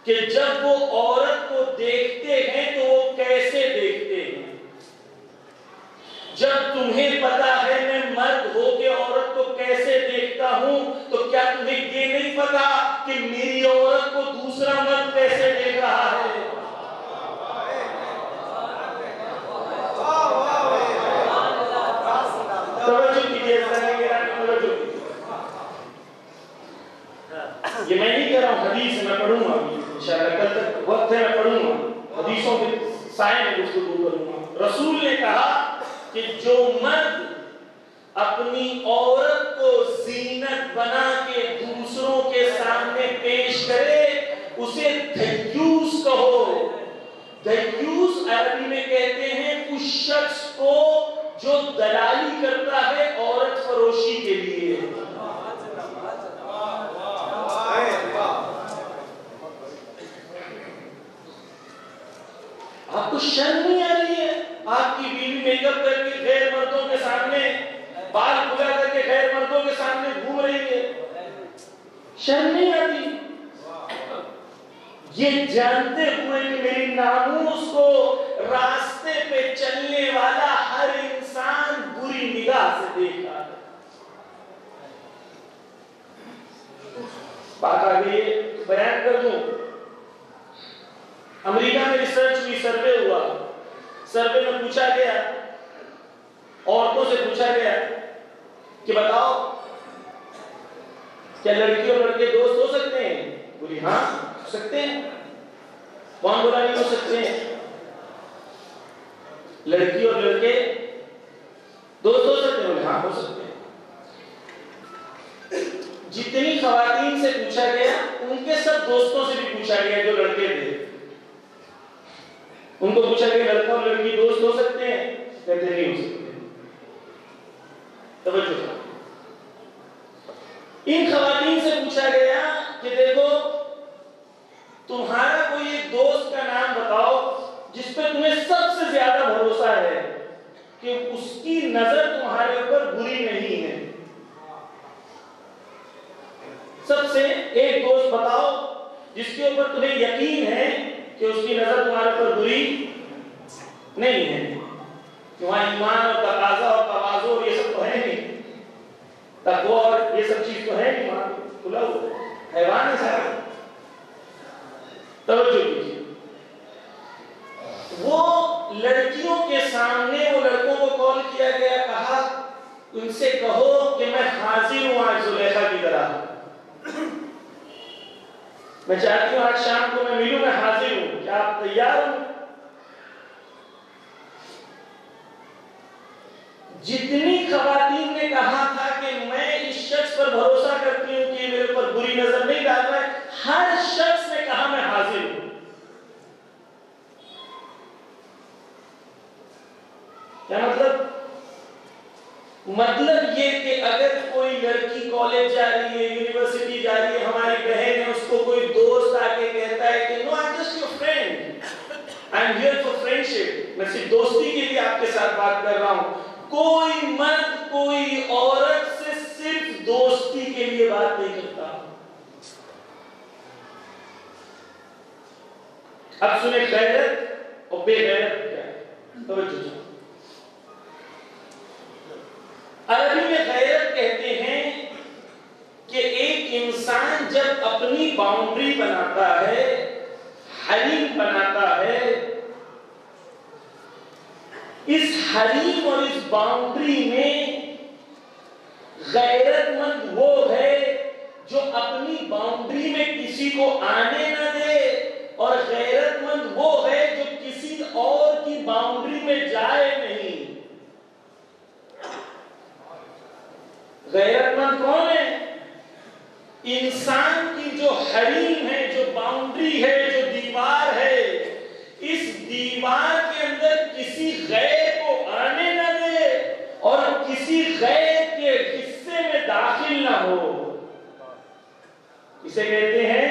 کہ جب وہ عورت کو دیکھتے ہیں تو وہ کیسے دیکھتے ہیں۔ جب تمہیں پتا ہے میں مرد ہو کے عورت کو کیسے دیکھتا ہوں، تو کیا تمہیں یہ نہیں پتا کہ میری عورت کو دوسرا مرد کیسے دیکھ رہا ہے؟ توجہ کیجیے، یہ میں نہیں کہہ رہا ہوں، حدیث میں پڑھوں گا انشاءاللہ، کل تک وقت ہے میں پڑھوں گا، حدیثوں کے سائے میں گفتگو کروں گا۔ رسول نے کہا کہ جو مرد اپنی عورت کو زینت بنا کے دوسروں کے سامنے پیش کرے اسے دیوس کہو۔ دیوس عربی میں کہتے ہیں اس شخص کو جو دلالی کرتا ہے عورت فروشی کے لیے۔ آپ کو شرم نہیں آ رہی ہے؟ آپ کی بیوی میک اپ کر کے غیر مردوں کے سامنے، بال کھلا کر کے غیر مردوں کے سامنے گھوم رہی ہے، شرم نہیں آتی؟ یہ جانتے ہوئے کہ میری ناموس کو راستے پہ چلنے والا ہر انسان بری نگاہ سے دیکھا ہے۔ بات آگے بیان کر دوں، امریکہ میں ریسرچ ہوئی، سروے ہوا، سروے میں پوچھا گیا، عورتوں سے پوچھا گیا کہ بتاؤ کیا لڑکی اور لڑکے دوست ہو سکتے ہیں؟ بولی ہاں ہو سکتے ہیں۔ کون بولا نہیں ہو سکتے ہیں؟ لڑکی اور لڑکے دوست ہو سکتے ہیں؟ بولی ہاں ہو سکتے ہیں۔ جتنی خواتین سے پوچھا گیا ان کے سب دوستوں سے بھی پوچھا گیا جو لڑکے تھے، ان کو پوچھا گیا لڑکا اور لڑکی دوست ہو سکتے ہیں؟ کہتے نہیں ہو سکتے۔ توجہ، ان خواتین سے پوچھا گیا کہ دیکھو تمہارا کوئی ایک دوست کا نام بتاؤ جس پہ تمہیں سب سے زیادہ بھروسہ ہے کہ اس کی نظر تمہارے اوپر بری نہیں ہے، سب سے ایک دوست بتاؤ جس کے اوپر تمہیں یقین ہے کہ اس کی نظر تمہارے اوپر بری نہیں ہے، کہ وہاں ایمان اور تقاضا اور تواضع اور یہ سب تو ہے نہیں، تقویٰ اور یہ سب چیز تو ہے نہیں، وہاں کھلا ہوا حیوان ہے سارا۔ توجہ کیجیے، وہ لڑکیوں کے سامنے وہ لڑکوں کو کال کیا گیا، کہا ان سے کہو کہ میں حاضر ہوں آج زلیخا کی طرح، میں چاہتی ہوں آج شام کو میں ملوں، میں حاضر ہوں، کیا آپ تیار ہوں؟ جتنی خواتین نے کہا تھا کہ میں اس شخص پر بھروسہ کرتی ہوں کہ میرے پر بری نظر نہیں ڈال رہا ہے، ہر شخص نے کہا میں حاضر ہوں۔ کیا مطلب؟ مطلب یہ کہ اگر کوئی لڑکی کالج جا رہی ہے، یونیورسٹی جا رہی ہے، ہماری بہن ہے، اس کو کوئی دوست آ کے کہتا ہے کہ no I just your friend, I am here for friendship, میں صرف دوستی کے لیے آپ کے ساتھ بات کر رہا ہوں، کوئی مرد کوئی عورت سے صرف دوستی کے لیے بات نہیں کرتا۔ اب سنیں غیرت اور بے غیرت کیا ہے، توجہ۔ عربی میں غیرت کہتے ہیں کہ ایک انسان جب اپنی باؤنڈری بناتا ہے، حریم بناتا ہے، اس حریم اور اس باؤنڈری میں غیرت مند وہ ہے جو اپنی باؤنڈری میں کسی کو آنے نہ دے، اور غیرت مند وہ ہے جو کسی اور کی باؤنڈری میں جائے نہیں۔ غیرت مند کون ہے؟ انسان کی جو حریم ہے، جو باؤنڈری ہے، جو دیوار ہے، اس اسے کہتے ہیں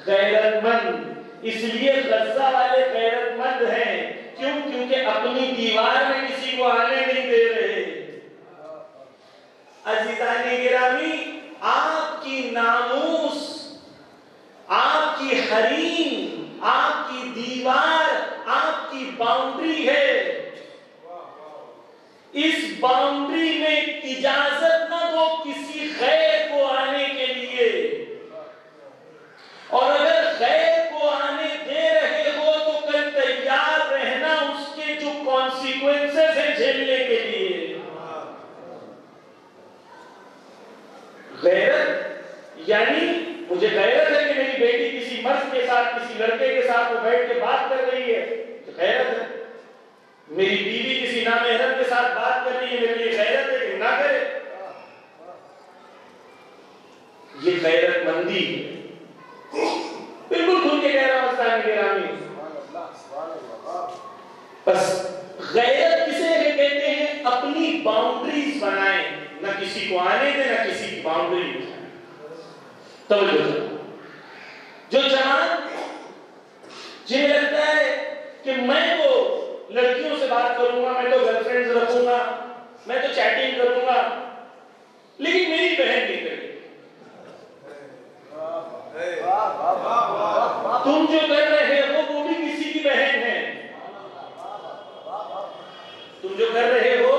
غیرت مند۔ اس لیے غزہ والے غیرت مند ہیں، کیوں؟ کیونکہ اپنی دیوار میں کسی کو آنے نہیں دے رہے۔ عزیزان گرامی، آپ کی ناموس، آپ کی حریم، آپ کی دیوار، آپ کی باؤنڈری ہے۔ اس باؤنڈری میں اجازت نہ دو کسی غیر کو آنے کے لیے، اور اگر غیر کو آنے دے رہے ہو تو کل تیار رہنا اس کے جو کانسیکوینسز ہیں جھیلنے کے لیے۔ غیرت یعنی مجھے غیرت ہے کہ میری بیٹی کسی مرد کے ساتھ، کسی لڑکے کے ساتھ وہ بیٹھ کے بات کر رہی ہے، غیرت ہے۔ میری بیوی کسی نامحرم کے ساتھ بات کر رہی ہے، میرے لیے غیرت ہے کہ نہ کرے۔ یہ غیرت مندی ہے، بالکل کھل کے کہہ رہا ہوں عزیزان گرامی۔ بس غیرت کسے کہتے ہیں؟ اپنی باؤنڈریز بنائیں، نہ کسی کو آنے دیں، نہ کسی کی باؤنڈری بنائیں۔ توجہ، جو جوان جنہیں لگتا ہے کہ میں تو لڑکیوں سے بات کروں گا، میں تو گرل فرینڈز رکھوں گا، میں تو چیٹنگ کروں گا، لیکن میری بہن نہیں کرے گی۔ تم جو کر رہے ہو وہ بھی کسی کی بہن ہے، تم جو کر رہے ہو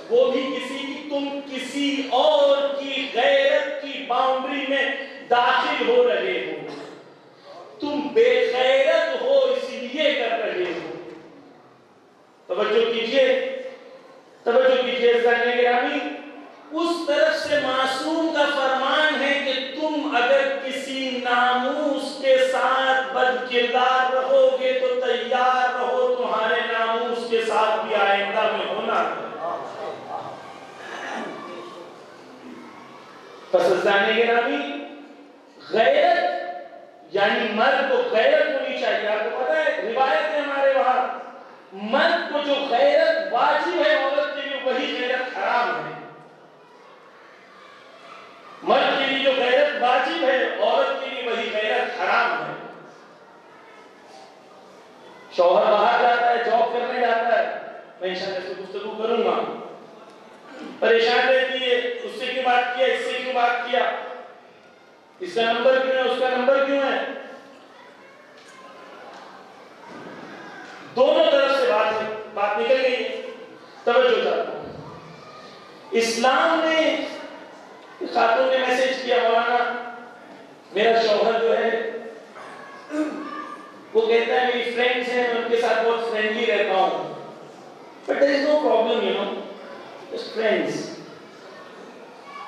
وہ بھی کسی کی، تم کسی اور کی غیرت کی باؤنڈری میں داخل ہو رہے ہو، تم بے غیرت ہو اس لیے کر رہے ہو۔ توجہ کیجئے، توجہ کیجئے عزیزان گرامی، اس طرف سے معصوم کا فرمان ہے کہ تم اگر کسی ناموس کے ساتھ بد کردار رہو گے تو تیار رہو تمہارے ناموس کے ساتھ بھی آئندہ میں ہونا ہے۔ پس عزیزان گرامی، غیرت یعنی مرد کو غیرت ہونی چاہیے۔ آپ کو پتہ ہے روایت ہے ہمارے وہاں، مرد کو جو غیرت واجب ہے عورت کے لیے وہی غیرت حرام ہے۔ مرد کے لیے جو غیرت واجب ہے عورت کے لیے وہی غیرت حرام ہے۔ شوہر باہر جاتا ہے، جاب کرنے جاتا ہے، میں انشاءاللہ سے گفتگو کروں گا، پریشان رہتی ہے، اس سے کیوں بات کیا، اس سے کیوں بات کیا، اس کا نمبر کیوں ہے، اس کا نمبر کیوں ہے، دونوں طرف سے بات نکل گئی ہے۔ توجہ چاہتا ہوں، اسلام نے، خاتون نے میسج کیا، مولانا میرا شوہر جو ہے وہ کہتا ہے میری فرینڈز ہیں، میں ان کے ساتھ بہت فرینڈلی رہتا ہوں، but there is no problem, you know, just friends,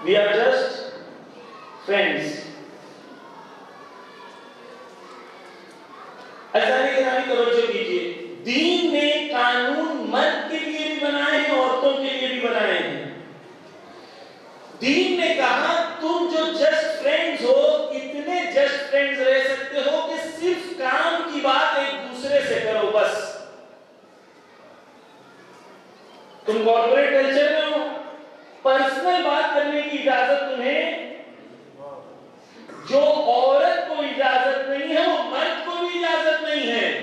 we are just friends۔ عزیزان گرامی توجہ کیجئے، دین نے قانون مرد کے لیے بھی بنائے ہیں، عورتوں کے لیے بھی بنائے ہیں۔ دین نے کہا تم جو جسٹ فرینڈز ہو، اتنے جسٹ فرینڈز رہ سکتے ہو کہ صرف کام کی بات ایک دوسرے سے کرو بس۔ تم کارپوریٹ کلچر میں ہو، پرسنل بات کرنے کی اجازت تمہیں جو عورت کو اجازت نہیں ہے وہ مرد کو بھی اجازت نہیں ہے۔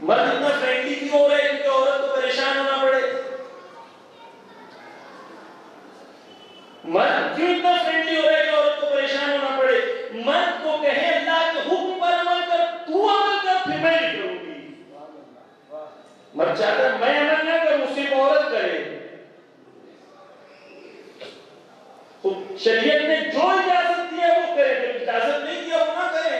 مرد اتنا فرینڈلی کیوں ہو رہے کہ عورت کو پریشان ہونا پڑے؟ مرد کیوں اتنا فرینڈلی ہو رہا ہے کہ عورت کو پریشان ہونا پڑے؟ مرد کو کہے اللہ کے حکم پر عمل کر، تو عمل کر، پھر میں نہیں کروں گی۔ مرد چاہتا ہے میں عمل نہ کروں، صرف عورت کرے۔ شریعت نے جو اجازت دی ہے وہ کرے، جو اجازت نہیں دیا وہ نہ کرے۔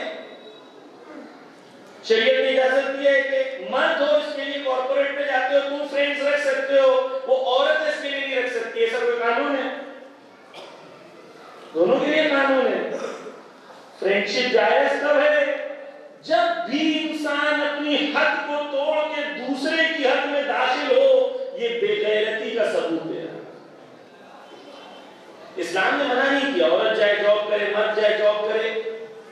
شریعت نے اجازت دی ہے کہ مرد ہو اس کے لیے کارپوریٹ میں جاتے ہو تم فرینڈز رکھ سکتے ہو، وہ عورت اس کے لیے نہیں رکھ سکتی، ایسا کوئی قانون ہے؟ دونوں کے لیے قانون ہے۔ فرینڈشپ جائز کب ہے؟ جب بھی انسان اپنی حد کو توڑ کے دوسرے کی حد میں داخل ہو، یہ بے غیرتی کا ثبوت ہے۔ اسلام نے منع نہیں کیا عورت جائے جاب کرے، مرد جائے جاب کرے،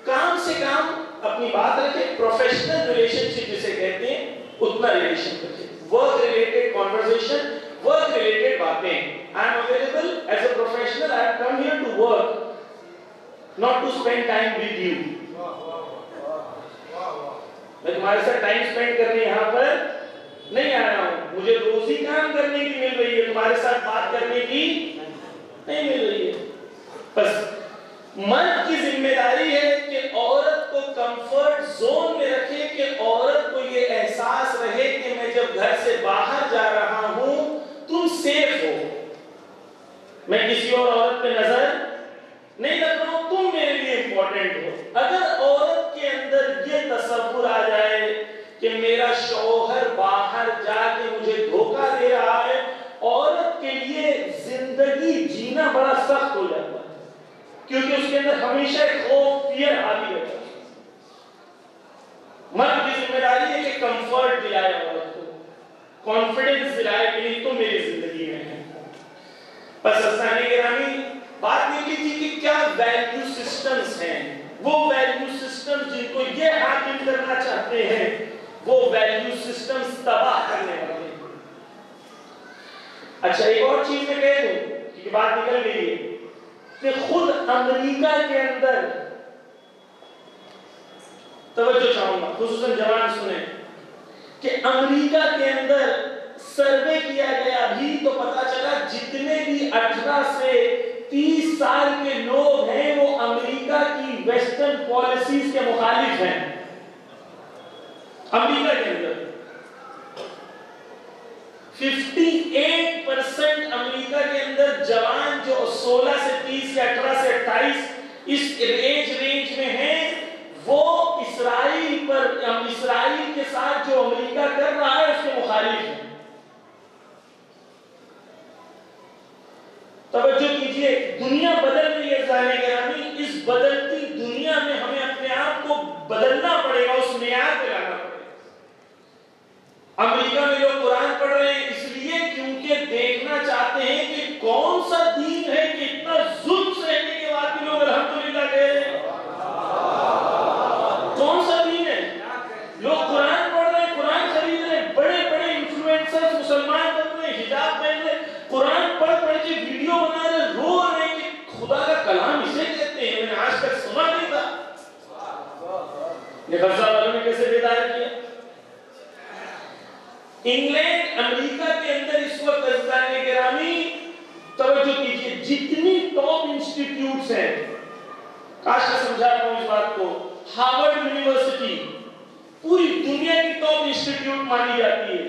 کام سے کام اپنی بات رکھے، پروفیشنل ریلیشن شپ جسے کہتے ہیں اتنا ریلیشن رکھے، work related conversation, work related باتیں۔ I am available as a professional, I have come here to work, not to spend time with you. میں تمہارے ساتھ ٹائم سپینڈ کرنے یہاں پر نہیں آیا ہوں. مجھے روزی کام کرنے کی مل رہی ہے, تمہارے ساتھ بات کرنے کی نہیں مل رہی ہے. بس مرد کی ذمہ داری ہے کہ عورت کو کمفرٹ زون میں رکھے, کہ عورت کو یہ احساس رہے کہ میں جب گھر سے باہر جا رہا ہوں تم سیف ہو, میں کسی اور عورت پہ نظر نہیں رکھ رہا ہوں, تم میرے لیے امپورٹنٹ ہو. اگر عورت کے اندر یہ تصور آ جائے کہ میرا شوہر باہر جا کے مجھے دھوکہ دے رہا ہے, عورت کے لیے زندگی جینا بڑا سخت ہو جاتا ہے, کیونکہ اس کے اندر ہمیشہ ایک خوف, فیئر حاوی رہتا ہے. مرد کی ذمہ داری ہے کہ کمفرٹ دلائے عورت کو, کانفیڈنس دلائے کہ نہیں تم میری زندگی میں ہے. بس اسلامی گرامی بات یہ کی تھی کہ کیا ویلیو سسٹمز ہیں, وہ ویلیو سسٹم جن کو یہ حاکم کرنا چاہتے ہیں, وہ ویلیو سسٹمز تباہ کرنے والے ہیں. اچھا ایک اور چیز میں کہہ دوں کیونکہ بات نکل گئی ہے کہ خود امریکہ کے اندر, توجہ چاہوں گا خصوصاً جوان سنیں, کہ امریکہ کے اندر سروے کیا گیا بھی تو پتا چلا جتنے بھی 18 سے 30 سال کے لوگ ہیں وہ امریکہ کی ویسٹرن پالیسیز کے مخالف ہیں. امریکہ کے اندر 58% امریکہ کے اندر جوان جو 16 سے 30 یا 18 سے 28 اس ایج رینج میں ہیں, وہ اسرائیل کے ساتھ جو امریکہ کر رہا ہے اس کے مخالف ہیں. توجہ کیجئے, دنیا بدل رہی ہے ذہن گرامی, اس بدلتی دنیا میں ہمیں اپنے آپ کو بدلنا پڑے گا, اس معیار پہ لانا پڑے گا. امریکہ میں لوگ قرآن پڑھ رہے ہیں اس لیے کیونکہ دیکھنا چاہتے ہیں کہ کون سا دین ہے کہ اتنا ظلم سہنے کے بعد بھی لوگ الحمدللہ کہہ رہے ہیں. کون سا دین ہے؟ لوگ قرآن پڑھ رہے ہیں, قرآن خرید رہے ہیں, بڑے بڑے انفلوئنسرز مسلمان بن رہے ہیں, حجاب پہن رہے ہیں, قرآن پڑھ کے ویڈیو بنا رہے, رو رہے ہیں کہ خدا کا کلام اسے کہتے ہیں, میں نے آج تک سنا نہیں تھا. یہ غزہ والوں نے کیسے بیدار کیا. انگلینڈ امریکہ کے اندر اس وقت عزیزان گرامی توجہ کیجئے, جتنی ٹاپ انسٹیٹیوٹس ہیں, کاش میں سمجھا رہا ہوں اس بات کو, ہارورڈ یونیورسٹی پوری دنیا کی ٹاپ انسٹیٹیوٹ مانی جاتی ہے,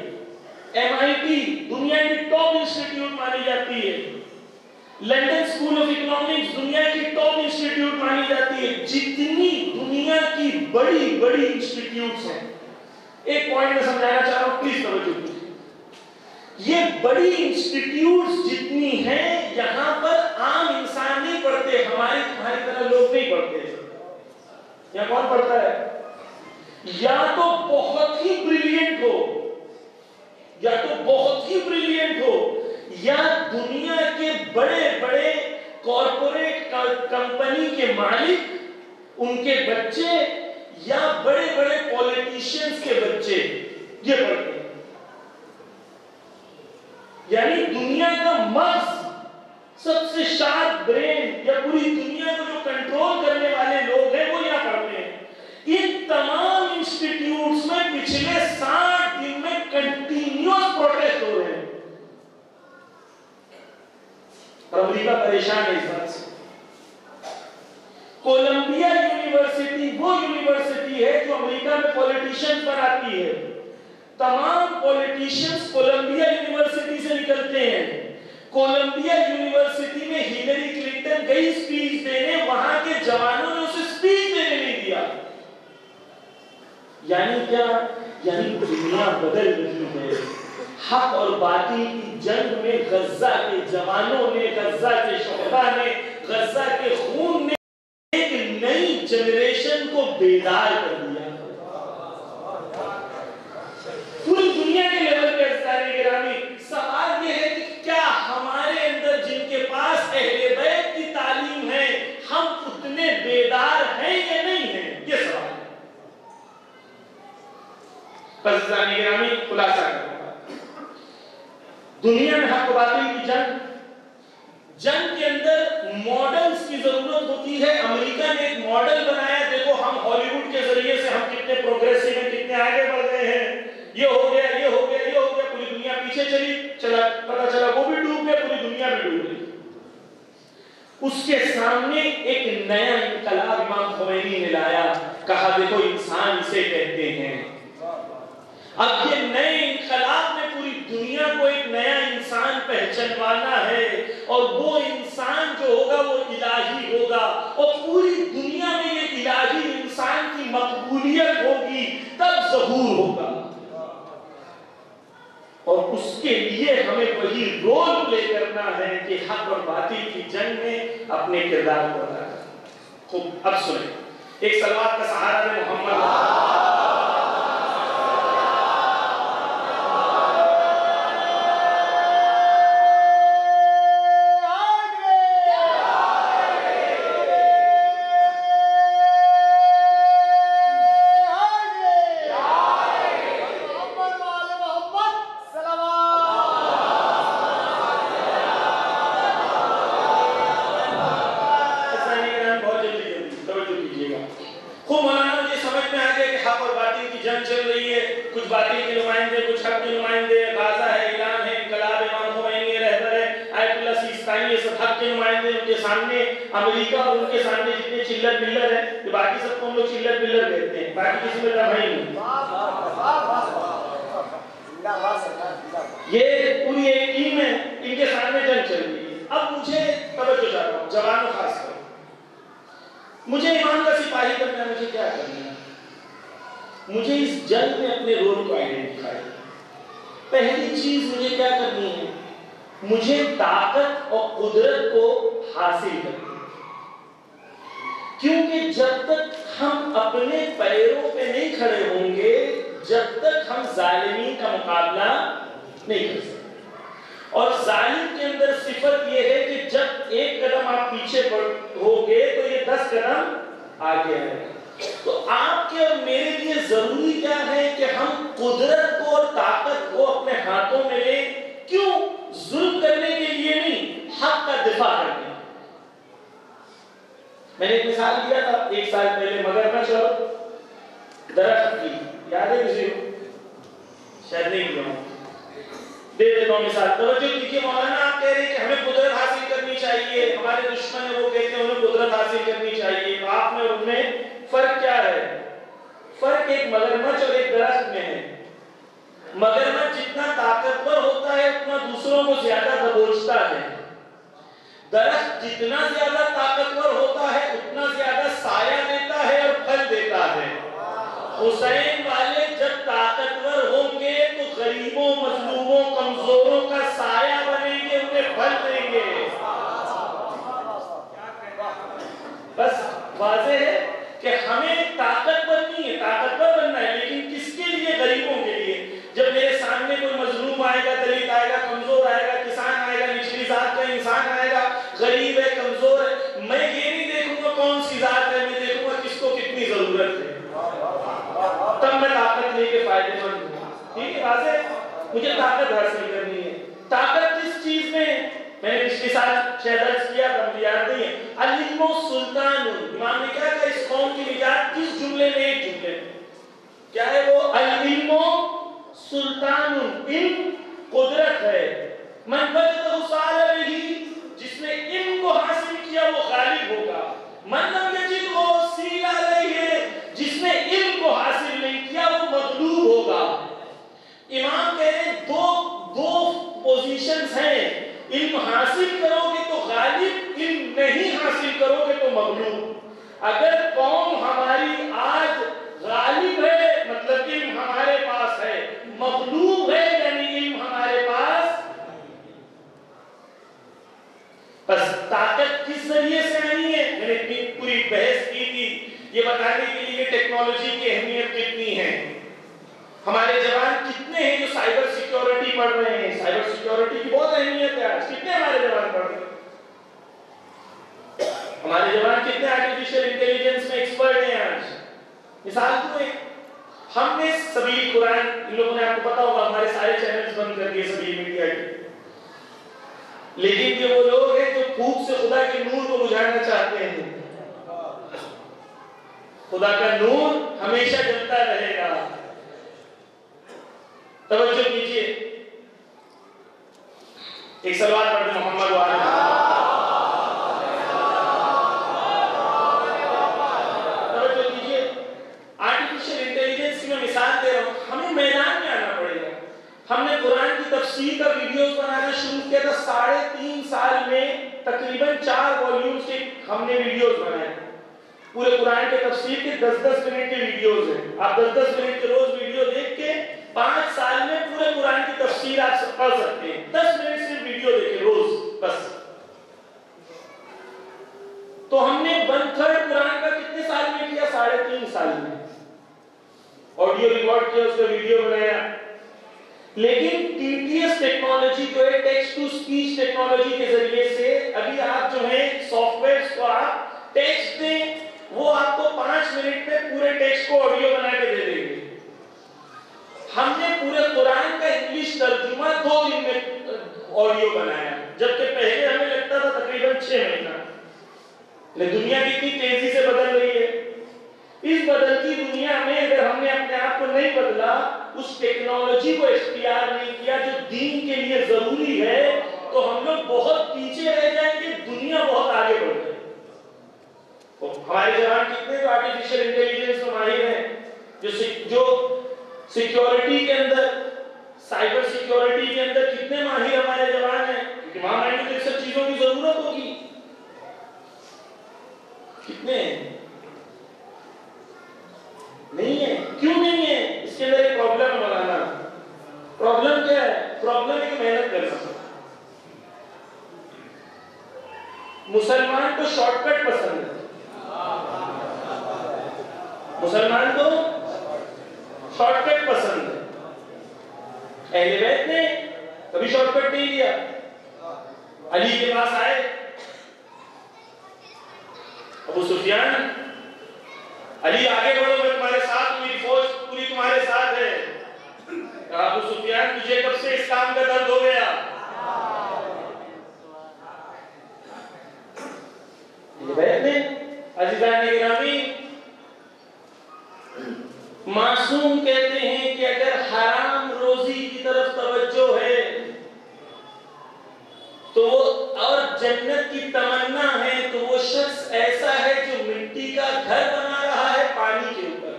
MIT دنیا کی ٹاپ انسٹیٹیوٹ مانی جاتی ہے, لنڈن اسکول آف اکنامکس دنیا کی ٹاپ انسٹیٹیوٹ مانی جاتی ہے. جتنی دنیا کی بڑی بڑی انسٹیٹیوٹس ہیں, ایک پوائنٹ میں سمجھانا چاہ رہا ہوں, پلیز توجہ کیجیے. یہ بڑی انسٹیٹیوٹس جتنی ہیں یہاں پر عام انسان نہیں پڑھتے, ہماری طرح لوگ نہیں پڑھتے. یہاں کون پڑھتا ہے؟ یا تو بہت ہی بریلینٹ ہو, یا تو بہت ہی بریلینٹ ہو, یا دنیا کے بڑے بڑے کارپوریٹ کمپنی کے مالک, ان کے بچے, یا بڑے بڑے پولیٹیشنز کے بچے یہ پڑھتے ہیں. یعنی دنیا کا مغز, سب سے شارپ برین, یا پوری دنیا کو جو کنٹرول کرنے والے لوگ ہیں وہ یہاں پڑھتے ہیں. ان تمام انسٹیٹیوٹس میں پچھلے 60 دن میں کنٹینیوس پروٹیسٹ ہو رہے ہیں. امریکہ پریشان ہے اس بات سے. کولمبیا یونیورسٹی وہ یونیورسٹی ہے جو امریکہ میں پولیٹیشنز بناتی ہے. تمام پولیٹیشنز کولمبیا یونیورسٹی سے نکلتے ہیں. کولمبیا یونیورسٹی میں ہیلری کلنٹن گئی سپیچ دینے, وہاں کے جوانوں نے اسے سپیچ دینے نہیں دیا. یعنی کیا؟ یعنی دنیا بدل رہی ہے. حق اور باطل کی جنگ میں غزہ کے جوانوں نے, غزہ کے شہداء نے, غزہ کے خون نے ایک نئی جنریشن کو بیدار کر دیا. پوری دنیا کے لیول پہ عزیزان گرامی سوال یہ ہے کہ کیا ہمارے اندر جن کے پاس اہل بیت کی تعلیم ہے ہم اتنے بیدار ہیں یا نہیں ہیں؟ یہ سوال ہے. عزیزان گرامی خلاصہ کرتا ہوں, دنیا میں حق و باطل کی جنگ کے اندر ماڈلز کی ضرورت ہوتی ہے. امریکہ ماڈل بنایا، دیکھو ہم ہالی ووڈ کے ذریعے سے ہم کتنے پروگریسو ہیں، کتنے آگے بڑھ گئے ہیں، یہ ہو گیا، یہ ہو گیا، یہ ہو گیا، پوری دنیا پیچھے چلا پتا چلا وہ بھی ڈوب گیا، پوری دنیا بھی ڈوب گئی۔ اس کے سامنے ایک نیا انقلاب امام خمینی نے لایا، کہا دیکھو انسان اسے کہتے ہیں۔ اب یہ نئے انقلاب میں پوری دنیا کو ایک نیا انسان پہچانوانا ہے، اور وہ انسان جو ہوگا وہ الہی ہوگا، اور پوری دنیا میں یہ الہی انسان کی مقبولیت ہوگی، تب ظہور ہوگا۔ اور اس کے لیے ہمیں وہی رول پلے کرنا ہے کہ حق اور باطل کی جنگ میں اپنے کردار کو ادا کریں۔ خوب اب سنیں، ایک صلوات کا سہارا دے محمد۔ امریکہ اور ان کے سامنے جتنے چلر بلر ہیں، باقی سب کو ہم لوگ چلر بلر کہتے ہیں، باقی کسی میں دم نہیں۔ یہ پوری ایک ٹیم ہے، ان کے سامنے جنگ چل رہی ہے۔ اب مجھے توجہ چاہتا ہوں، جوانوں خاص کر، مجھے ایمان کا سپاہی کرنا ہے، مجھے کیا کرنا ہے؟ مجھے اس جنگ میں اپنے رول کو آئیڈینٹیفائی، پہلی چیز مجھے کیا کرنی ہے؟ مجھے طاقت اور قدرت کو حاصل کرنا، کیونکہ جب تک ہم اپنے پیروں پہ نہیں کھڑے ہوں گے، جب تک ہم ظالمین کا مقابلہ نہیں کر سکتے۔ اور ظالم کے اندر صفت یہ ہے کہ جب ایک قدم آپ پیچھے ہوگے تو یہ 10 قدم آگے آئے گا۔ تو آپ کے اور میرے لیے ضروری کیا ہے کہ ہم قدرت کو اور طاقت کو اپنے ہاتھوں میں لیں۔ کیوں؟ ظلم کرنے کے لیے نہیں، حق کا دفاع کرنے۔ میں نے ایک مثال دیا تھا 1 سال پہلے، مگرمچھ اور درخت کی، یاد ہے کسی کو؟ شاید نہیں کیا ہوں، دے دیتا ہوں مثال۔ توجہ دیجیے، مولانا آپ کہہ رہے ہیں کہ ہمیں قدرت حاصل کرنی چاہیے، ہمارے دشمن ہیں وہ کہتے ہیں انہیں قدرت حاصل کرنی چاہیے، آپ میں اور ان میں فرق کیا ہے؟ فرق ایک مگرمچھ اور ایک درخت میں ہے۔ مگرمچھ جتنا طاقتور ہوتا ہے اتنا دوسروں کو زیادہ دبوچتا ہے، درخت جتنا زیادہ طاقتور ہوتا ہے اتنا زیادہ سایہ دیتا ہے اور پھل دیتا ہے۔ حسین والے جب طاقتور ہوں گے تو غریبوں، مظلوموں، کمزوروں کا سایہ بنیں گے، انہیں پھل دیں گے۔ بس واضح ہے کہ ہمیں طاقت بننی ہے، طاقتور بننا ہے، لیکن کس کے لیے؟ غریبوں کے لیے۔ جب میرے سامنے کوئی مظلوم آئے گا، دلت آئے گا، کمزور آئے گا، کسان آئے گا، نچلی ذات کا انسان آئے گا، غریب ہے، کمزور ہے، میں یہ نہیں دیکھوں گا کون سی ذات ہے، میں دیکھوں گا کس کو کتنی ضرورت ہے، تب میں طاقت لے کے فائدے مند ہوں۔ ٹھیک ہے، واضح؟ مجھے طاقت حاصل کرنی ہے۔ طاقت کس چیز میں؟ میں نے پچھلی سال شاید عرض کیا تھا، مجھے یاد نہیں ہے، العلم سلطان۔ امام نے کیا کہا اس قوم کی نجات کس جملے میں؟ ایک جملے میں کیا ہے وہ؟ العلم سلطان، علم قدرت ہے۔ من وجدہ سال رہی، جس نے علم کو حاصل کیا وہ غالب ہوگا۔ من لم یجدہ سیل علیہ، جس نے علم کو حاصل نہیں کیا وہ مغلوب ہوگا۔ امام کہہ رہے ہیں دو پوزیشنز ہیں، علم حاصل کرو گے تو غالب، علم نہیں حاصل کرو گے تو مغلوب۔ اگر قوم ہماری آج غالب ہے مطلب علم ہمارے پاس ہے، مغلوب ہے یعنی علم ہمارے پاس۔ بس طاقت کس ذریعے سے آئی ہے؟ میں نے پوری بحث کی تھی یہ بتانے کے لیے کہ ٹیکنالوجی کی اہمیت کتنی ہے۔ ہمارے جوان کتنے ہیں جو سائبر سیکیورٹی پڑھ رہے ہیں؟ سائبر سیکیورٹی کی بہت اہمیت ہے آج۔ کتنے ہمارے جوان پڑھ رہے ہیں؟ ہمارے جوان کتنے آرٹیفیشل انٹیلیجنس میں ایکسپرٹ ہیں آج؟ مثال تو ہے، ہم نے سبیل قرآن، ان لوگوں نے آپ کو پتا ہوگا ہمارے سارے چینلز بند کر دیے سبیل میڈیا کے، لیکن یہ وہ لوگ ہیں جو پھوک سے خدا کے نور کو بجھانا چاہتے ہیں۔ خدا کا نور ہمیشہ جلتا رہے گا. توجہ کیجیے, ایک سلوات پڑھتے محمد وعلی توجہ کیجیے. آرٹیفیشل انٹیلیجنس کی میں مثال دے رہا ہوں, ہمیں میدان میں آنا پڑے گا. ہم نے قرآن کی تفسیر کا ویڈیوز بنانا شروع کیا تھا 3.5 سال میں, تقریباً 4 والیومز کے ہم نے ویڈیوز بنائے. پورے قرآن کے تفسیر کے 10-10 منٹ کے ویڈیوز ہیں. آپ 10-10 منٹ کے روز ویڈیو دیکھ کے 5 سال میں پورے قرآن کی تفسیر آپ پڑھ سکتے ہیں. 10 منٹ سے ویڈیو دیکھیں روز بس. تو ہم نے 1/3 قرآن کا کتنے سال میں کیا؟ 3.5 سال میں. آڈیو ریکارڈ کیا, اس کا ویڈیو بنایا. لیکن ٹی ٹی ایس ٹیکنالوجی جو ہے ٹیکسٹ ٹو سپیچ ٹیکنالوجی کے ذریعے سے ابھی آپ جو ہے سافٹ ویئرز کو آپ ٹیکسٹ دیں, وہ آپ کو 5 منٹ میں پورے ٹیکسٹ کو آڈیو بنا کے دے دیں گے. ہم نے پورے قرآن کا انگلش ترجمہ 2 دن میں آڈیو بنایا, جبکہ پہلے ہمیں لگتا تھا تقریباً 6 مہینہ. لیکن دنیا کتنی تیزی سے بدل رہی ہے. اس بدلتی دنیا میں اگر ہم نے اپنے آپ کو نہیں بدلا, اس ٹیکنالوجی کو اختیار نہیں کیا جو دین کے لیے ضروری ہے, تو ہم لوگ بہت پیچھے رہ جائیں گے, دنیا بہت آگے بڑھ جائے. ہمارے جوان کتنے جو آرٹیفیشل انٹیلیجنس میں ماہر ہیں, جو سیکیورٹی کے اندر, سائبر سیکیورٹی کے اندر کتنے ماہر ہمارے جوان ہیں, کیونکہ وہاں ہمیں تو سب چیزوں کی ضرورت ہوگی. کتنے ہیں؟ نہیں ہے. کیوں نہیں ہے؟ اس کے اندر ایک پرابلم ہے مولانا. پرابلم کیا ہے؟ پرابلم ہے کہ محنت کرنا. مسلمان کو شارٹ کٹ پسند ہے. مسلمان کو شارٹ کٹ پسند ہے. اہل بیت نے کبھی شارٹ کٹ نہیں دیا. علی کے پاس آئے ابو سفیان, علی آگے بڑھو, میں تمہارے ساتھ ہوں, میری فوج پوری تمہارے ساتھ ہے. ابو سفیان تجھے کب سے اسلام کا درد ہو گیا؟ بیت نے عزیزان گرامی, معصوم کہتے ہیں کہ اگر حرام روزی کی طرف توجہ ہے تو وہ اور جنت کی تمنا ہے, تو وہ شخص ایسا ہے جو مٹی کا گھر بنا رہا ہے پانی کے اوپر.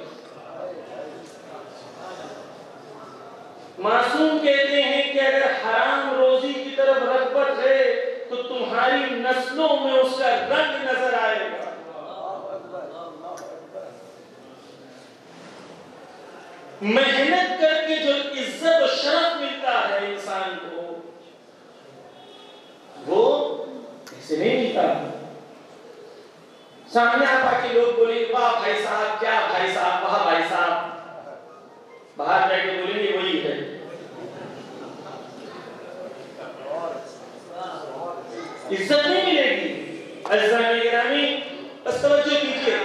معصوم کہتے ہیں کہ اگر حرام روزی کی طرف رغبت ہے تو تمہاری نسلوں میں اس کا رنگ نظر آئے گا. محنت کر کے جو عزت و شرف ملتا ہے انسان کو, وہ ایسے نہیں ملتا. سامنے آپ آ کے لوگ بولیں گے واہ بھائی صاحب, کیا بھائی صاحب, واہ بھائی صاحب. باہر جا کے بولیں گے وہی ہے. عزت نہیں ملے گی. عزیزان گرامی بس توجہ کیجیے.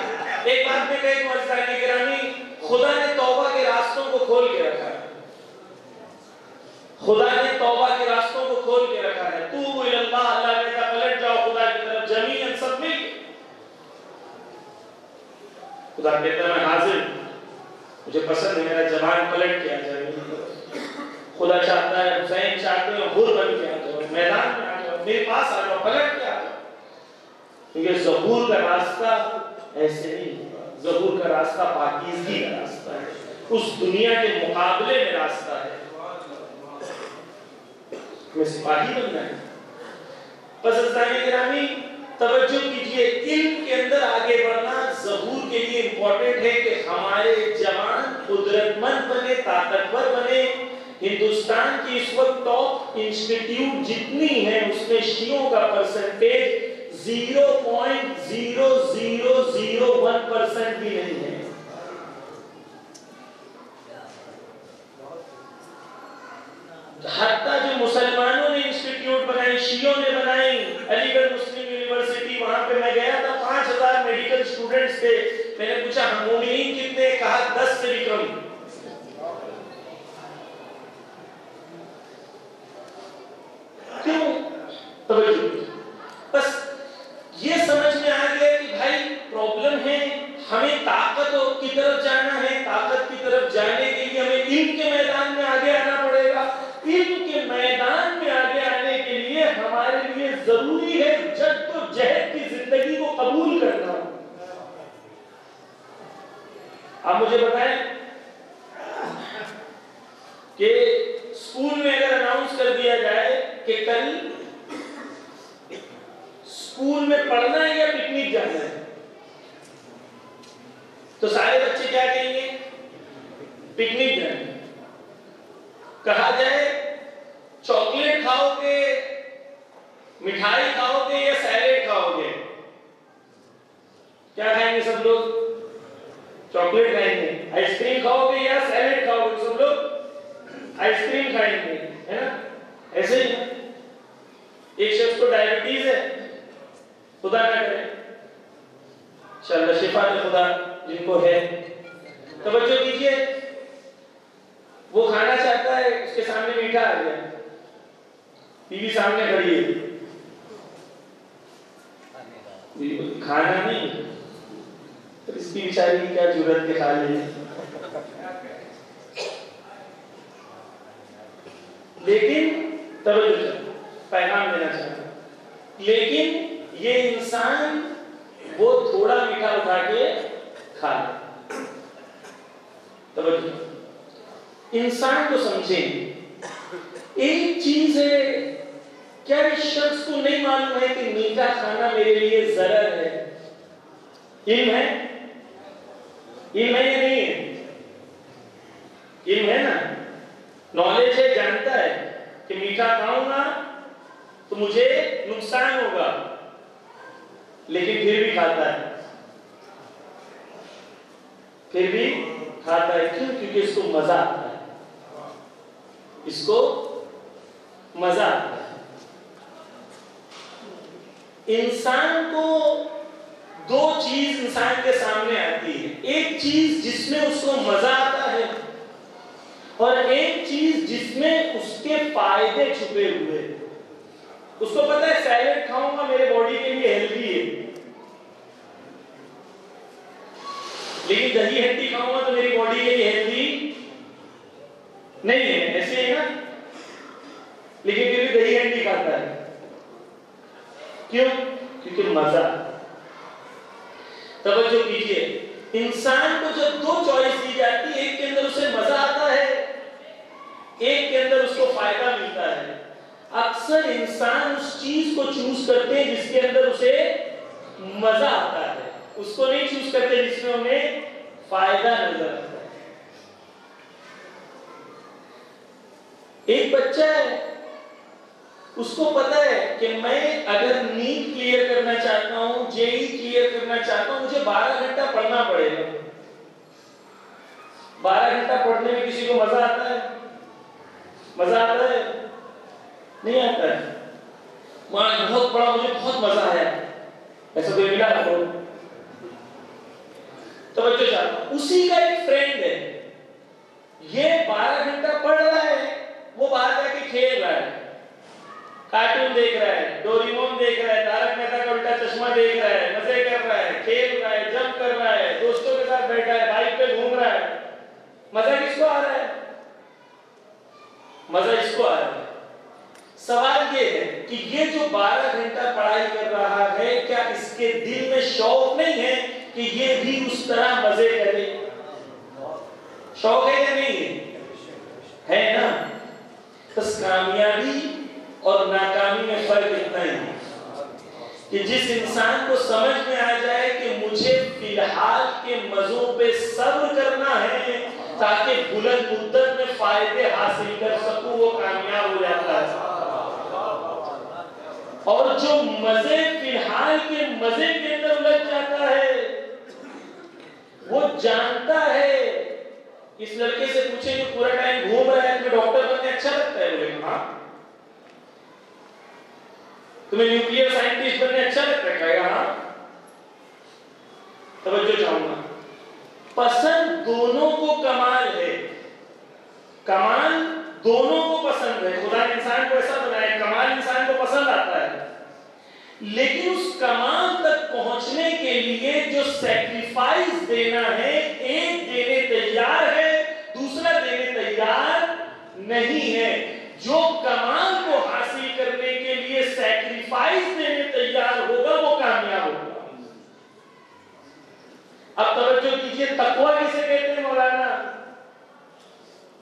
ایک بات میں کہے تو عزیزان گرامی, خدا نے توبہ کے راستوں کو کھول کے رکھا ہے. خدا نے توبہ کے راستوں کو کھول کے رکھا ہے. توبوا الی اللہ, اللہ کہتا پلٹ جاؤ خدا کی طرف جمیعاً سب مل کے. خدا کہتا میں حاضر, مجھے پسند ہے میرا جوان پلٹ کے آ جائے. خدا چاہتا ہے, حسین چاہتے ہیں حر بن کے آ جاؤ, میدان میں آ جاؤ, میرے پاس آ جاؤ, پلٹ کے آ جاؤ. کیونکہ ظہور کا راستہ ایسے نہیں ہوگا. ظہور کا راستہ پاکیزگی کا راستہ ہے, اس دنیا کے مقابلے میں راستہ ہے. میں سپاہی بننا ہے. پس عزیزان گرامی توجہ کیجئے, علم کے اندر آگے بڑھنا ظہور کے لیے امپورٹنٹ ہے کہ ہمارے جوان قدرت مند بنے, طاقتور بنے. ہندوستان کی اس وقت ٹاپ انسٹیٹیوٹ جتنی ہیں اس میں شیعوں کا پرسنٹیج 0.0001% بھی نہیں ہے. حتیٰ جو مسلمانوں نے انسٹیٹیوٹ بنائی, شیعوں نے بنائی, علی گڑھ مسلم یونیورسٹی, وہاں پہ میں گیا تھا, 5000 میڈیکل اسٹوڈنٹس تھے. میں نے پوچھا ہم مومنین کتنے, کہا 10 سے بھی کم. کیوں؟ توجہ. بس یہ سمجھ میں آ گیا کہ بھائی پرابلم ہے, ہمیں طاقت علم کے میدان میں آگے آنا پڑے گا. علم کے میدان میں آگے آنے کے لیے ہمارے لیے ضروری ہے جد و جہد کی زندگی کو قبول کرنا. آپ مجھے بتائیں کہ اسکول میں اگر اناؤنس کر دیا جائے کہ کل اسکول میں پڑھنا ہے یا پکنک جانا ہے, تو سارے بچے کیا کہیں گے؟ پکنک جانا ہے. کہا جائے چاکلیٹ کھاؤ گے, مٹھائی کھاؤ گے یا سیلیڈ کھاؤ گے, کیا کھائیں گے سب لوگ؟ چاکلیٹ کھائیں گے. آئس کریم کھاؤ گے یا سیلیڈ کھاؤ گے؟ سب لوگ آئس کریم کھائیں گے, ہے نا؟ ایسے ہی ایک شخص کو ڈائبٹیز ہے, خدا نہ کرے, انشاءاللہ شفا دے خدا جن کو ہے. توجہ کیجئے, وہ کھانا چاہتا ہے, اس کے سامنے میٹھا آ گیا, بیوی سامنے کھڑی ہے, کھانا نہیں, اس کی بیچاری کی کیا ضرورت کے کھا لے. لیکن توجہ, پیغام دینا چاہتا ہوں, لیکن یہ انسان وہ تھوڑا میٹھا اٹھا کے کھا لے. توجہ, انسان کو سمجھیں. ایک چیز ہے, کیا اس شخص کو نہیں معلوم ہے کہ میٹھا کھانا میرے لیے ضرر ہے؟ علم ہے, علم ہے یا نہیں ہے؟ علم ہے نا, نالج ہے, جانتا ہے کہ میٹھا کھاؤں گا تو مجھے نقصان ہوگا, لیکن پھر بھی کھاتا ہے. پھر بھی کھاتا ہے. کیوں؟ کیونکہ اس کو مزہ آتا ہے, اس کو مزہ آتا ہے. انسان کو دو چیز انسان کے سامنے آتی ہے, ایک چیز جس میں اس کو مزہ آتا ہے اور ایک چیز جس میں اس کے فائدے چھپے ہوئے. اس کو پتا ہے سیلیڈ کھاؤں گا میرے باڈی کے لیے ہیلدی ہے, لیکن دہی ہنڈی کھاؤں گا تو میری باڈی کے لیے ہیلدی نہیں ہے. ایسے ہی نا, لیکن پھر بھی دہی ہنڈی کھاتا ہے. کیوں؟ کیونکہ مزہ. توجہ کیجئے, انسان کو جب دو چوائس دی جاتی ہے, ایک کے اندر اسے مزہ آتا ہے, ایک کے اندر اس کو فائدہ ملتا ہے, اکثر انسان اس چیز کو چوز کرتے ہیں جس کے اندر اسے مزہ آتا ہے, اس کو نہیں چوز کرتے جس میں انہیں فائدہ نظر آتا ہے. ایک بچہ ہے, اس کو پتا ہے کہ میں اگر نیٹ کلیئر کرنا چاہتا ہوں, جےئی کلیئر کرنا چاہتا ہوں, مجھے 12 گھنٹہ پڑھنا پڑے گا. 12 گھنٹہ پڑھنے میں کسی کو مزہ آتا ہے؟ مزہ آتا ہے؟ نہیں آتا ہے. وہاں بہت پڑھا, مجھے بہت مزہ آیا, ایسا کوئی ملا آپ کو؟ توجہ چاہتا ہوں. اسی کا ایک فرینڈ ہے, یہ 12 گھنٹہ پڑھ رہا ہے, وہ باہر جا کے کھیل رہا ہے, کارٹون دیکھ رہا ہے, ڈوریمون دیکھ رہا ہے, تارک مہتا کا الٹا چشمہ دیکھ رہا ہے, مزے کر رہا ہے, کھیل رہا ہے, جمپ کر رہا ہے, دوستوں کے ساتھ بیٹھا ہے, بائک پہ گھوم رہا ہے. مزہ کس کو آ رہا ہے؟ مزہ اس کو آ رہا ہے. سوال یہ ہے کہ یہ جو 12 گھنٹہ پڑھائی کر رہا ہے, کیا اس کے دل میں شوق نہیں ہے کہ یہ بھی اس طرح مزے کرے؟ شوق ہے یا نہیں ہے نا؟ بس کامیابی اور ناکامی میں فرق اتنا ہی ہے کہ جس انسان کو سمجھ میں آ جائے کہ مجھے فی الحال کے مزوں پہ صبر کرنا ہے تاکہ بلند مدت میں فائدے حاصل کر سکوں, وہ کامیاب ہو جاتا ہے. اور جو مزے فی الحال کے مزے کے اندر الجھ جاتا ہے, وہ جانتا ہے. اس لڑکے سے پوچھیں جو پورا ٹائم گھوم رہا ہے, تمہیں ڈاکٹر بننے اچھا لگتا ہے؟ بولے ہاں. تمہیں نیوکلیئر سائنٹسٹ بننے اچھا لگتا ہے؟ کہے گا ہاں. توجہ چاہوں گا, پسند دونوں کو کمال ہے, کمال دونوں کو پسند ہے. خدا نے انسان کو ایسا بنایا, کمال انسان کو پسند آتا ہے, لیکن اس کمال تک پہنچنے کے لیے جو سیکریفائس دینا ہے, ایک دینے تیار ہے, دوسرا دینے تیار تیار نہیں ہے. جو کمال کو حاصل کرنے کے لیے سیکریفائس دینے تیار ہوگا وہ کامیاب ہوگا. اب توجہ کیجئے, تقویٰ کسے کہتے ہیں مولانا؟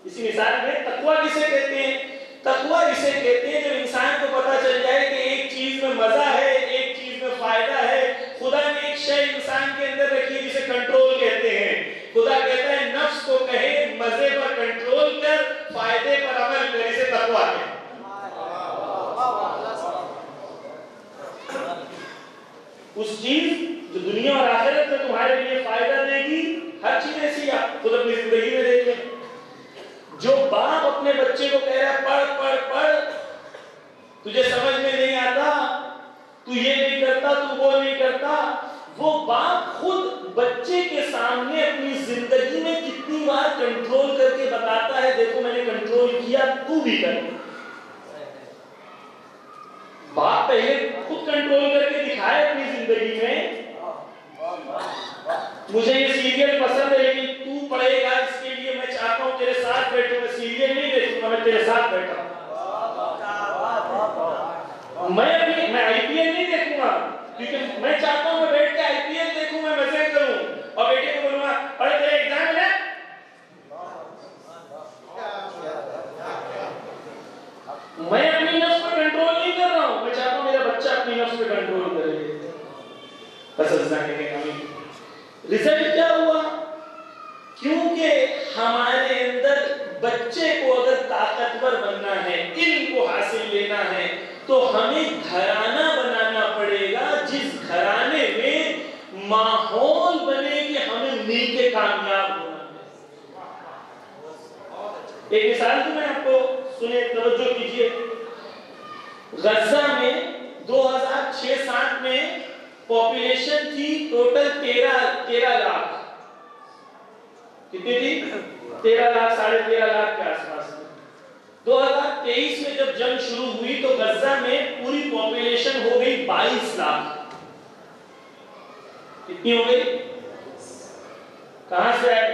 اسی مثال میں تقویٰ کسے کہتے ہیں؟ تقویٰ اسے کہتے ہیں جب انسان کو پتا چل جائے کہ ایک چیز میں مزہ ہے, ایک چیز میں فائدہ ہے. خدا نے ایک شے انسان کے اندر رکھی جسے کنٹرول کہتے ہیں. خدا کہتا ہے نفس کو کہے مزے پر کنٹرول کر, فائدے پر عمل کر. اسے تقویٰ ہے. اس چیز جو دنیا اور آخرت میں تمہارے لیے فائدہ دے گی, ہر چیز ایسی آپ خود اپنی زندگی میں دیکھیں. جو باپ اپنے بچے کو کہہ رہا ہے پڑھ پڑھ پڑھ, تجھے سمجھ میں نہیں آتا, تو یہ نہیں کرتا, تو وہ نہیں کرتا, وہ باپ خود بچے کے سامنے اپنی زندگی میں کتنی بار کنٹرول کر کے بتاتا ہے دیکھو میں نے کنٹرول کیا, تو بھی کر. باپ پہلے خود کنٹرول کر کے دکھائے اپنی زندگی میں, مجھے یہ سیریل پسند ہے لیکن تو پڑھے گا, اس کے لیے میں چاہتا ہوں تیرے ساتھ بیٹھوں, میں سیریل نہیں دیکھوں گا, میں تیرے ساتھ بیٹھا ہوں. میں آئی پی ایل نہیں دیکھوں گا کیونکہ میں چاہتا ہوں میں بیٹھ کے آئی پی ایل دیکھوں, میں مزے کروں, اور بیٹے کو بولوں گا پڑھے تیرے ایگزام ہے. میں اپنی نفس پر کنٹرول نہیں کر رہا ہوں, میں چاہتا ہوں میرا بچہ اپنی نفس پر کنٹرول کرے. بس رزلٹ کیا ہوا؟ کیونکہ ہمارے اندر بچے کو اگر طاقتور بننا ہے, علم کو حاصل لینا ہے, تو ہمیں گھرانہ بنانا پڑے گا جس گھرانے میں ماحول بنے کہ ہمیں مل کے کامیاب ہونا ہے. ایک مثال تو میں آپ کو سنے, توجہ کیجئے. غزہ میں 2006-07 میں پاپولیشن تھی ٹوٹل 13 لاکھ. کتنی تھی؟ 13 لاکھ, 13.5 لاکھ کے آس پاس. 2023 میں جب جنگ شروع ہوئی تو غزہ میں پوری پاپولیشن ہو گئی 22 لاکھ. کتنی ہو گئی؟ کہاں سے آئے؟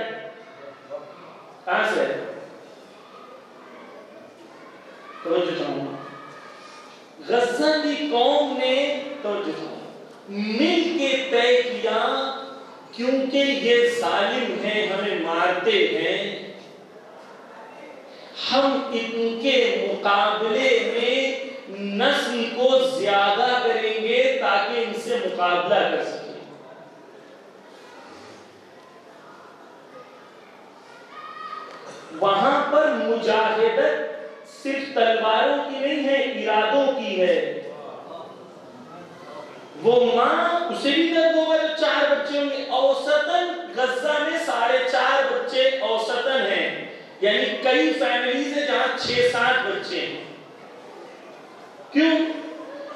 کہاں سے آئے؟ توجہ چاہوں گا. غزہ کی قوم نے توجہ چاہوں مل کے طے کیا کیونکہ یہ ظالم ہیں, ہمیں مارتے ہیں, ہم ان کے مقابلے میں نسل کو زیادہ کریں گے تاکہ ان سے مقابلہ کر سکیں. وہاں پر مجاہدت صرف تلواروں کی نہیں ہے, ارادوں کی ہے. وہ ماں اسے بھی درد ہوگا جو 4 بچے ہوں گے. اوسطاً غزہ میں 4.5 بچے اوسطاً ہیں, یعنی کئی فیملیز ہیں جہاں 6-7 بچے ہیں. کیوں؟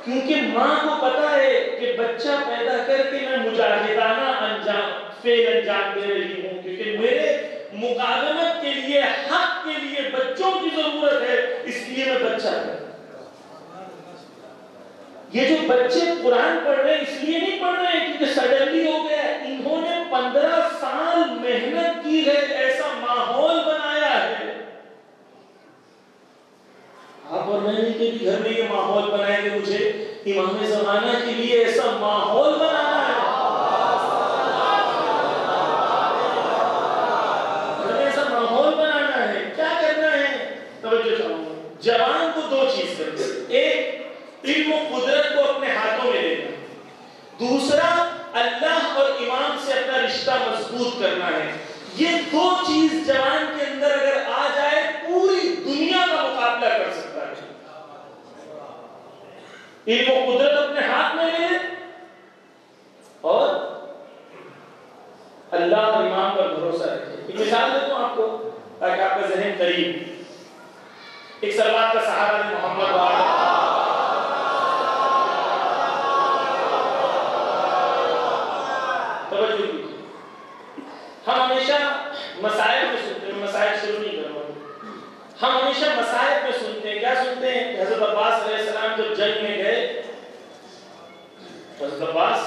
کیونکہ ماں کو پتا ہے کہ بچہ پیدا کر کے میں مجاہدانہ فعل انجام دے رہی ہوں, کیونکہ میرے مقاومت کے لیے, حق کے لیے بچوں کی ضرورت ہے, اس لیے میں بچہ کرتا. یہ جو بچے قرآن پڑھ رہے ہیں اس لیے نہیں پڑھ رہے ہیں کیونکہ سڈنلی ہو گیا, انہوں نے 15 سال محنت کی ہے, ایسا ماحول بنایا ہے. آپ اور میں نے کہ گھر میں یہ ماحول بنائے کہ مجھے امام زمانہ کے لیے ایسا ماحول بنانا ہے, ایسا ماحول بنانا ہے. کیا کرنا ہے؟ توجہ چاہوں گا. جوان کو 2 چیز کرتے ہیں, ایک علم و قدرت کو اپنے ہاتھوں میں لینا, دوسرا اللہ اور امام سے اپنا رشتہ مضبوط کرنا ہے. یہ 2 چیز جوان کے اندر اگر آ جائے پوری دنیا کا مقابلہ کر سکتا ہے. علم و قدرت اپنے ہاتھ میں لے اور اللہ اور امام پر بھروسہ رکھے. ایک مثال دیتا ہوں آپ کو تاکہ آپ کا ذہن قریب. ایک سلوات کا صحابہ نے محمد ہم ہمیشہ مسائل میں سنتے ہیں, مسائل شروع نہیں کروں گا, ہم ہمیشہ مسائل میں سنتے ہیں. کیا سنتے ہیں؟ حضرت عباس علیہ السلام جب جنگ میں گئے, حضرت عباس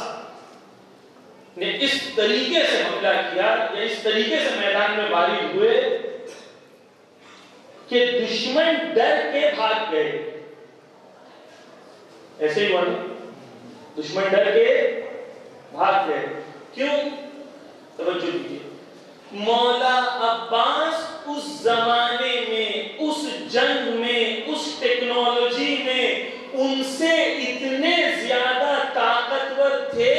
نے اس طریقے سے حملہ کیا یا اس طریقے سے میدان میں وارد ہوئے کہ دشمن ڈر کے بھاگ گئے. ایسے ہی بولے دشمن ڈر کے بھاگ گئے. کیوں؟ توجہ دیجیے. مولا عباس اس زمانے میں، اس جنگ میں، اس ٹیکنالوجی میں ان سے اتنے زیادہ طاقتور تھے،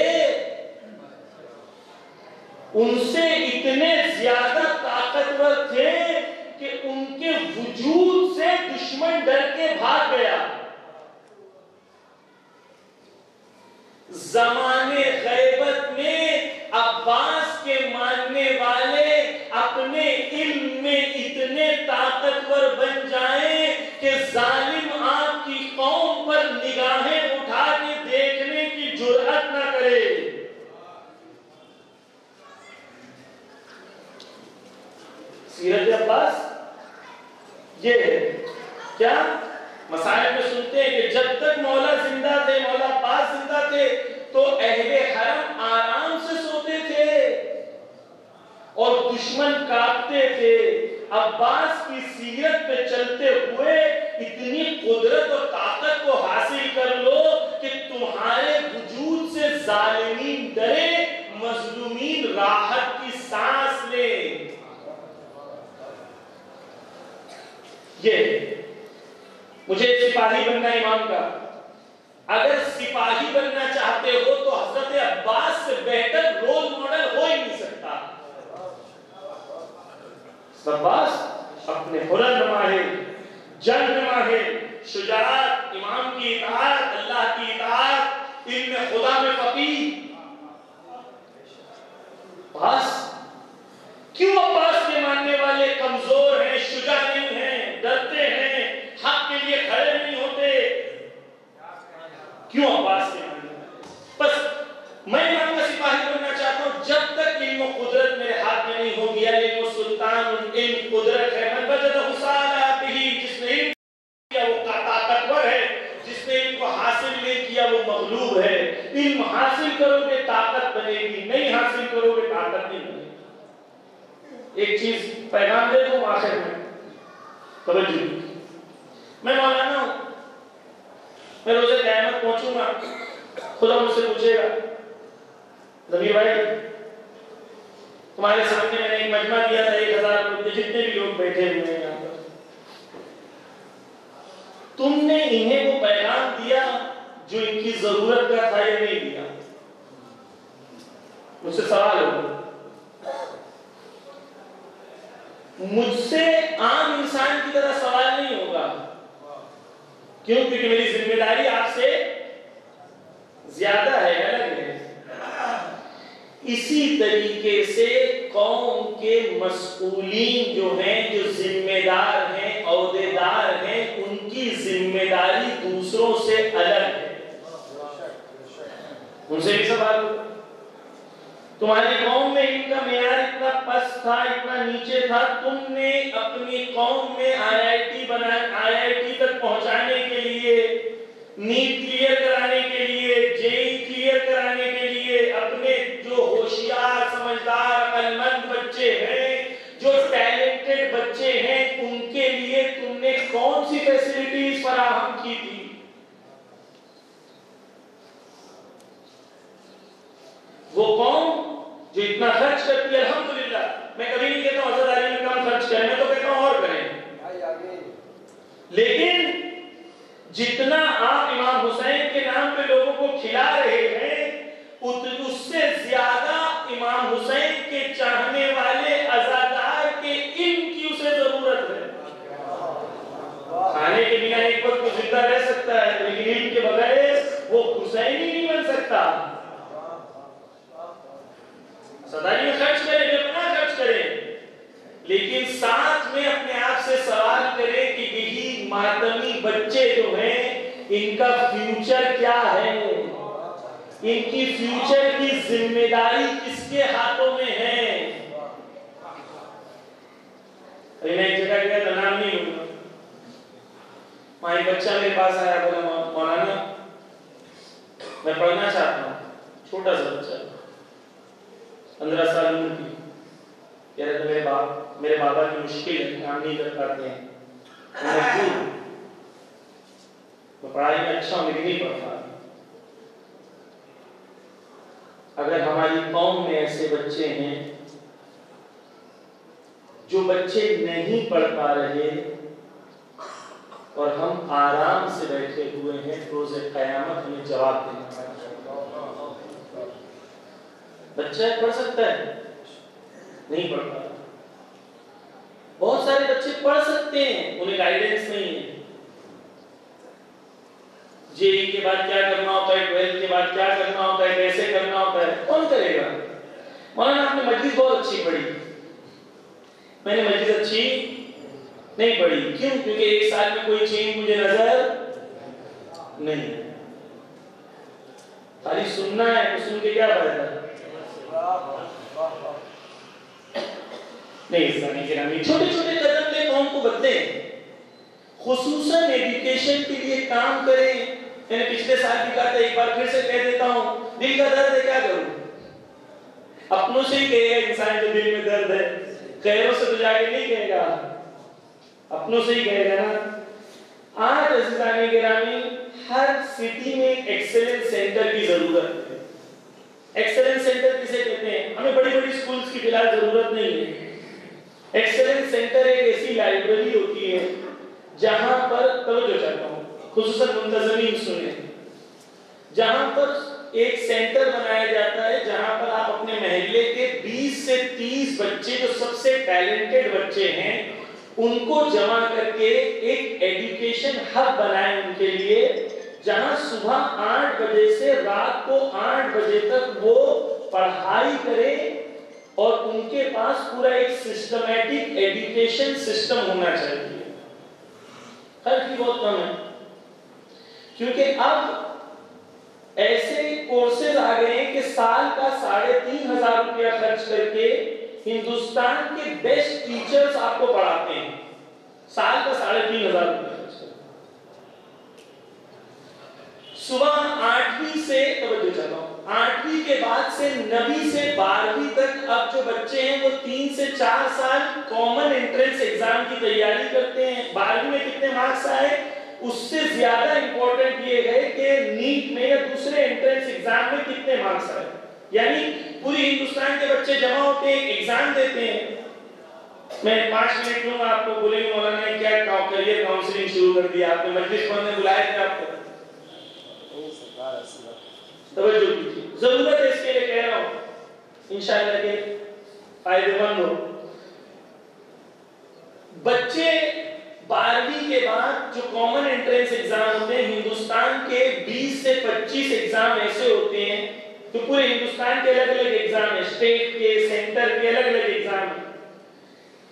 ان سے اتنے زیادہ طاقتور تھے کہ ان کے وجود سے دشمن ڈر کے بھاگ گیا. زمانے غیبت میں عباس کے ماننے والے اپنے علم میں اتنے طاقتور بن جائیں کہ ظالم آپ کی قوم پر نگاہیں اٹھا کے دیکھنے کی جرأت نہ کرے. سیرت عباس یہ ہے. کیا مسائل میں سنتے ہیں کہ جب تک مولا زندہ تھے، مولا عباس زندہ تھے، تو اہل حرم آرام سے سوتے تھے اور دشمن کاپتے تھے. عباس کی سیرت پہ چلتے ہوئے اتنی قدرت اور طاقت کو حاصل کر لو کہ تمہارے وجود سے ظالمین ڈرے، مظلومین راحت کی سانس لیں. یہ مجھے سپاہی بننا امام کا. اگر سپاہی بننا چاہتے ہو تو حضرت عباس سے بہتر رول ماڈل ہو ہی نہیں سکتا. عباس اپنے ہنر میں ماہر، جنگ میں ماہر، شجاعت، امام کی اطاعت، اللہ کی اطاعت، علم خدا میں فقیہ. کیوں عباس کے ماننے والے کمزور ہیں، شجاع نہیں ہیں، ڈرتے ہیں، حق کے لیے کھڑے نہیں ہوتے؟ کیوں عباس کے ماننے والے؟ بس میں امام کا سپاہی بننا چاہتا ہوں جب تک علم و قدرت میرے ہاتھ میں نہیں ہوگی. علم و سلطان علم قدرت ہے. من وجد حسالہ بھی، جس نے علم کیا وہ طاقتور ہے، جس نے علم کو حاصل نہیں کیا وہ مغلوب ہے. علم حاصل کرو گے طاقت بنے گی، نہیں حاصل کرو گے طاقت نہیں بنے گی. ایک چیز پیغام دے دوں آخر میں، توجہ. میں مولانا ہوں، میں روزے قیامت پہنچوں گا، خدا مجھ سے پوچھے گا ضمیر بھائی تمہارے سامنے میں نے ایک مجمع دیا تھا 1000 لوگ، جتنے بھی لوگ بیٹھے ہوئے ہیں یہاں پر، تم نے انہیں وہ پیغام دیا جو ان کی ضرورت کا تھا یا نہیں دیا؟ مجھ سے سوال ہوگا. مجھ سے عام انسان کی طرح سوال نہیں ہوگا. کیوں؟ کیونکہ میری ذمہ داری آپ سے زیادہ ہے، الگ ہے. اسی طریقے سے قوم کے مسئولین جو ہیں، جو ذمہ دار ہیں، عہدیدار ہیں، ان کی ذمہ داری دوسروں سے الگ ہے. ان سے بھی سوال ہوگا. تمہاری قوم میں ان کا معیار اتنا پست تھا، اتنا نیچے تھا، تم نے اپنی قوم میں IIT تک پہنچانے کے لیے، نیٹ کلیئر کرانے کے لیے، JEE کلیئر کرانے کے لیے اپنے جو ہوشیار، سمجھدار، عقلمند بچے ہیں، جو ٹیلنٹڈ بچے ہیں، ان کے لیے تم نے کون سی فیسلٹیز فراہم کی تھی؟ وہ قوم جو اتنا خرچ کرتی ہے، الحمدللہ. میں کبھی نہیں کہتا ہوں حضرت علی میں کم خرچ کریں، میں تو کہتا ہوں اور کریں. لیکن جتنا آپ امام حسین کے نام پہ لوگوں کو کھلا رہے ہیں، اس سے زیادہ امام حسین کے چاہنے والے عزادار کے علم کی اسے ضرورت ہے. کھانے کے بنا ایک وقت تو زندہ رہ سکتا ہے، لیکن علم کے بغیر وہ حسین ہی نہیں بن سکتا. صدائی میں خرچ کریں، اپنا خرچ کریں، لیکن ساتھ میں اپنے آپ سے سوال کریں کہ یہی ماتمی بچے جو ہیں، ان کا فیوچر کیا ہے؟ ان کی فیوچر کی ذمہ داری کس کے ہاتھوں میں ہے؟ میں ایک جگہ گیا تھا، نام نہیں لوں گا. وہاں ایک بچہ میرے پاس آیا، بولا مولانا میں پڑھنا چاہتا ہوں. چھوٹا سا بچہ، 15 سال عمر کی. کہہ رہے تھے میرے بابا کی مشکل ہے، کام نہیں کر پاتے ہیں. میں پڑھائی میں اچھا ہوں لیکن نہیں پڑھتا. اگر ہماری قوم میں ایسے بچے ہیں جو بچے نہیں پڑھ پا رہے اور ہم آرام سے بیٹھے ہوئے ہیں، روز قیامت ہمیں جواب دینا پڑے. بچہ پڑھ سکتا ہے نہیں پڑھ پا. بہت سارے بچے پڑھ سکتے ہیں، انہیں گائیڈنس نہیں ہے. جے ای کے بعد کیا کرنا ہوتا ہے، 12 کے بعد کیا کرنا ہوتا ہے، کیسے کرنا ہوتا ہے، کون کرے گا؟ مولانا آپ نے مجلس بہت اچھی پڑھی. میں نے مجلس اچھی نہیں پڑھی. کیوں؟ کیونکہ ایک سال میں کوئی چینج مجھے نظر نہیں. خالی سننا ہے تو سن کے کیا فائدہ؟ نہیں. اسلامی گرامی چھوٹے چھوٹے قدم لے قوم کو بدلیں، خصوصاً ایجوکیشن کے لیے کام کریں. میں نے پچھلے سال بھی کہا تھا، ایک بار پھر سے کہہ دیتا ہوں، دل کا درد ہے کیا کروں؟ اپنوں سے ہی کہے گا انسان جو دل میں درد ہے، غیروں سے تو جا کے نہیں کہے گا، اپنوں سے ہی کہے گا نا. آج عزیزان گرامی ہر سٹی میں ایکسلنس سینٹر کی ضرورت ہے. ایکسلنس سینٹر کسے کہتے ہیں؟ ہمیں بڑی بڑی سکولز کی فی الحال ضرورت نہیں ہے. ایکسلنس سینٹر ایک ایسی لائبریری ہوتی ہے جہاں پر توجہ چاہتا ہوں، خصوصاً منتظمین سنیں، جہاں پر ایک سینٹر بنایا جاتا ہے جہاں پر آپ اپنے محلے کے 20 سے 30 بچے جو سب سے ٹیلنٹڈ بچے ہیں ان کو جمع کر کے ایک ایجوکیشن ہب بنائیں ان کے لیے، جہاں صبح 8 بجے سے رات کو 8 بجے تک وہ پڑھائی کریں اور ان کے پاس پورا ایک سسٹمیٹک ایجوکیشن سسٹم ہونا چاہیے. خرچ بھی بہت کم ہے کیونکہ اب ایسے کورسز آ گئے ہیں کہ سال کا 3,500 روپیہ خرچ کر کے ہندوستان کے بیسٹ ٹیچرز آپ کو پڑھاتے ہیں. سال کا 3,500 روپیہ خرچ کر صبح 8ویں سے توجہ چاہتا ہوں 8ویں کے بعد سے 9ویں سے 12ویں تک اب جو بچے ہیں وہ 3 سے 4 سال کامن انٹرنس ایگزام کی تیاری کرتے ہیں. 12ویں میں کتنے مارکس آئے اس سے زیادہ امپورٹنٹ یہ ہے کہ نیٹ میں یا دوسرے انٹرنس ایگزام میں کتنے مارکس آئے. یعنی پوری ہندوستان کے بچے جمع ہوتے ہیں، ایگزام دیتے ہیں. میں 5 منٹ لوں گا، آپ کو بولیں گے مولانا نے کیا کیریئر کاؤنسلنگ شروع کر دیا، آپ نے مجلس پڑھنے بلائے تھے آپ کو. توجہ کیجیے، ضرورت ہے اس کے لیے کہہ رہا ہوں، انشاءاللہ کہ فائدے مند ہو. بچے 12ویں کے بعد جو کامن انٹرنس ایگزام ہوتے ہیں، ہندوستان کے 20 سے 25 ایگزام ایسے ہوتے ہیں تو پورے ہندوستان کے الگ الگ ایگزام ہیں، اسٹیٹ کے، سینٹر کے الگ الگ ایگزام ہیں.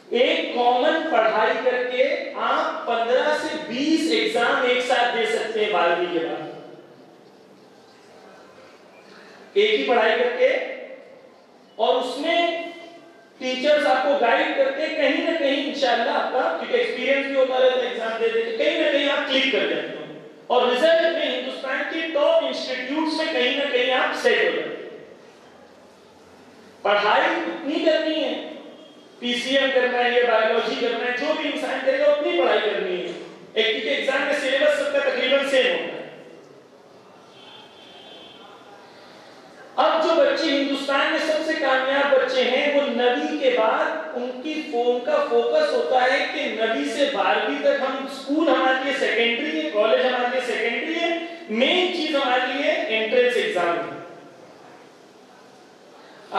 ایک کامن پڑھائی کر کے آپ 15 سے 20 ایگزام ایک ساتھ دے سکتے ہیں 12ویں کے بعد. ایک ہی پڑھائی کر کے، اور اس میں ٹیچرز آپ کو گائیڈ کرتے ہیں. کہیں نہ کہیں انشاءاللہ آپ کا، کیونکہ ایکسپیرینس بھی ہوتا رہتا ہے ایگزام دے دیتے، کہیں نہ کہیں آپ کلک کر جاتے ہیں اور رزلٹ میں ہندوستان کے ٹاپ انسٹیٹیوٹس میں کہیں نہ کہیں آپ سیٹ ہو جاتے ہیں. پڑھائی اتنی کرنی ہے، پی سی ایم کرنا ہے یا بایولوجی کرنا ہے، جو بھی انسان کرے گا اتنی پڑھائی کرنی ہے. کیونکہ ایگزام میں سلیبس سب کا تقریباً سیم ہوتا ہے. اب جو بچے ہندوستان میں سب سے کامیاب بچے ہیں وہ 9ویں کے بعد ان کا فوکس ہوتا ہے کہ 9ویں سے 12ویں تک ہم اسکول ہمارے لیے سیکنڈری ہے، کالج ہمارے لیے سیکنڈری ہے، مین چیز ہمارے لیے انٹرنس ایگزام ہے.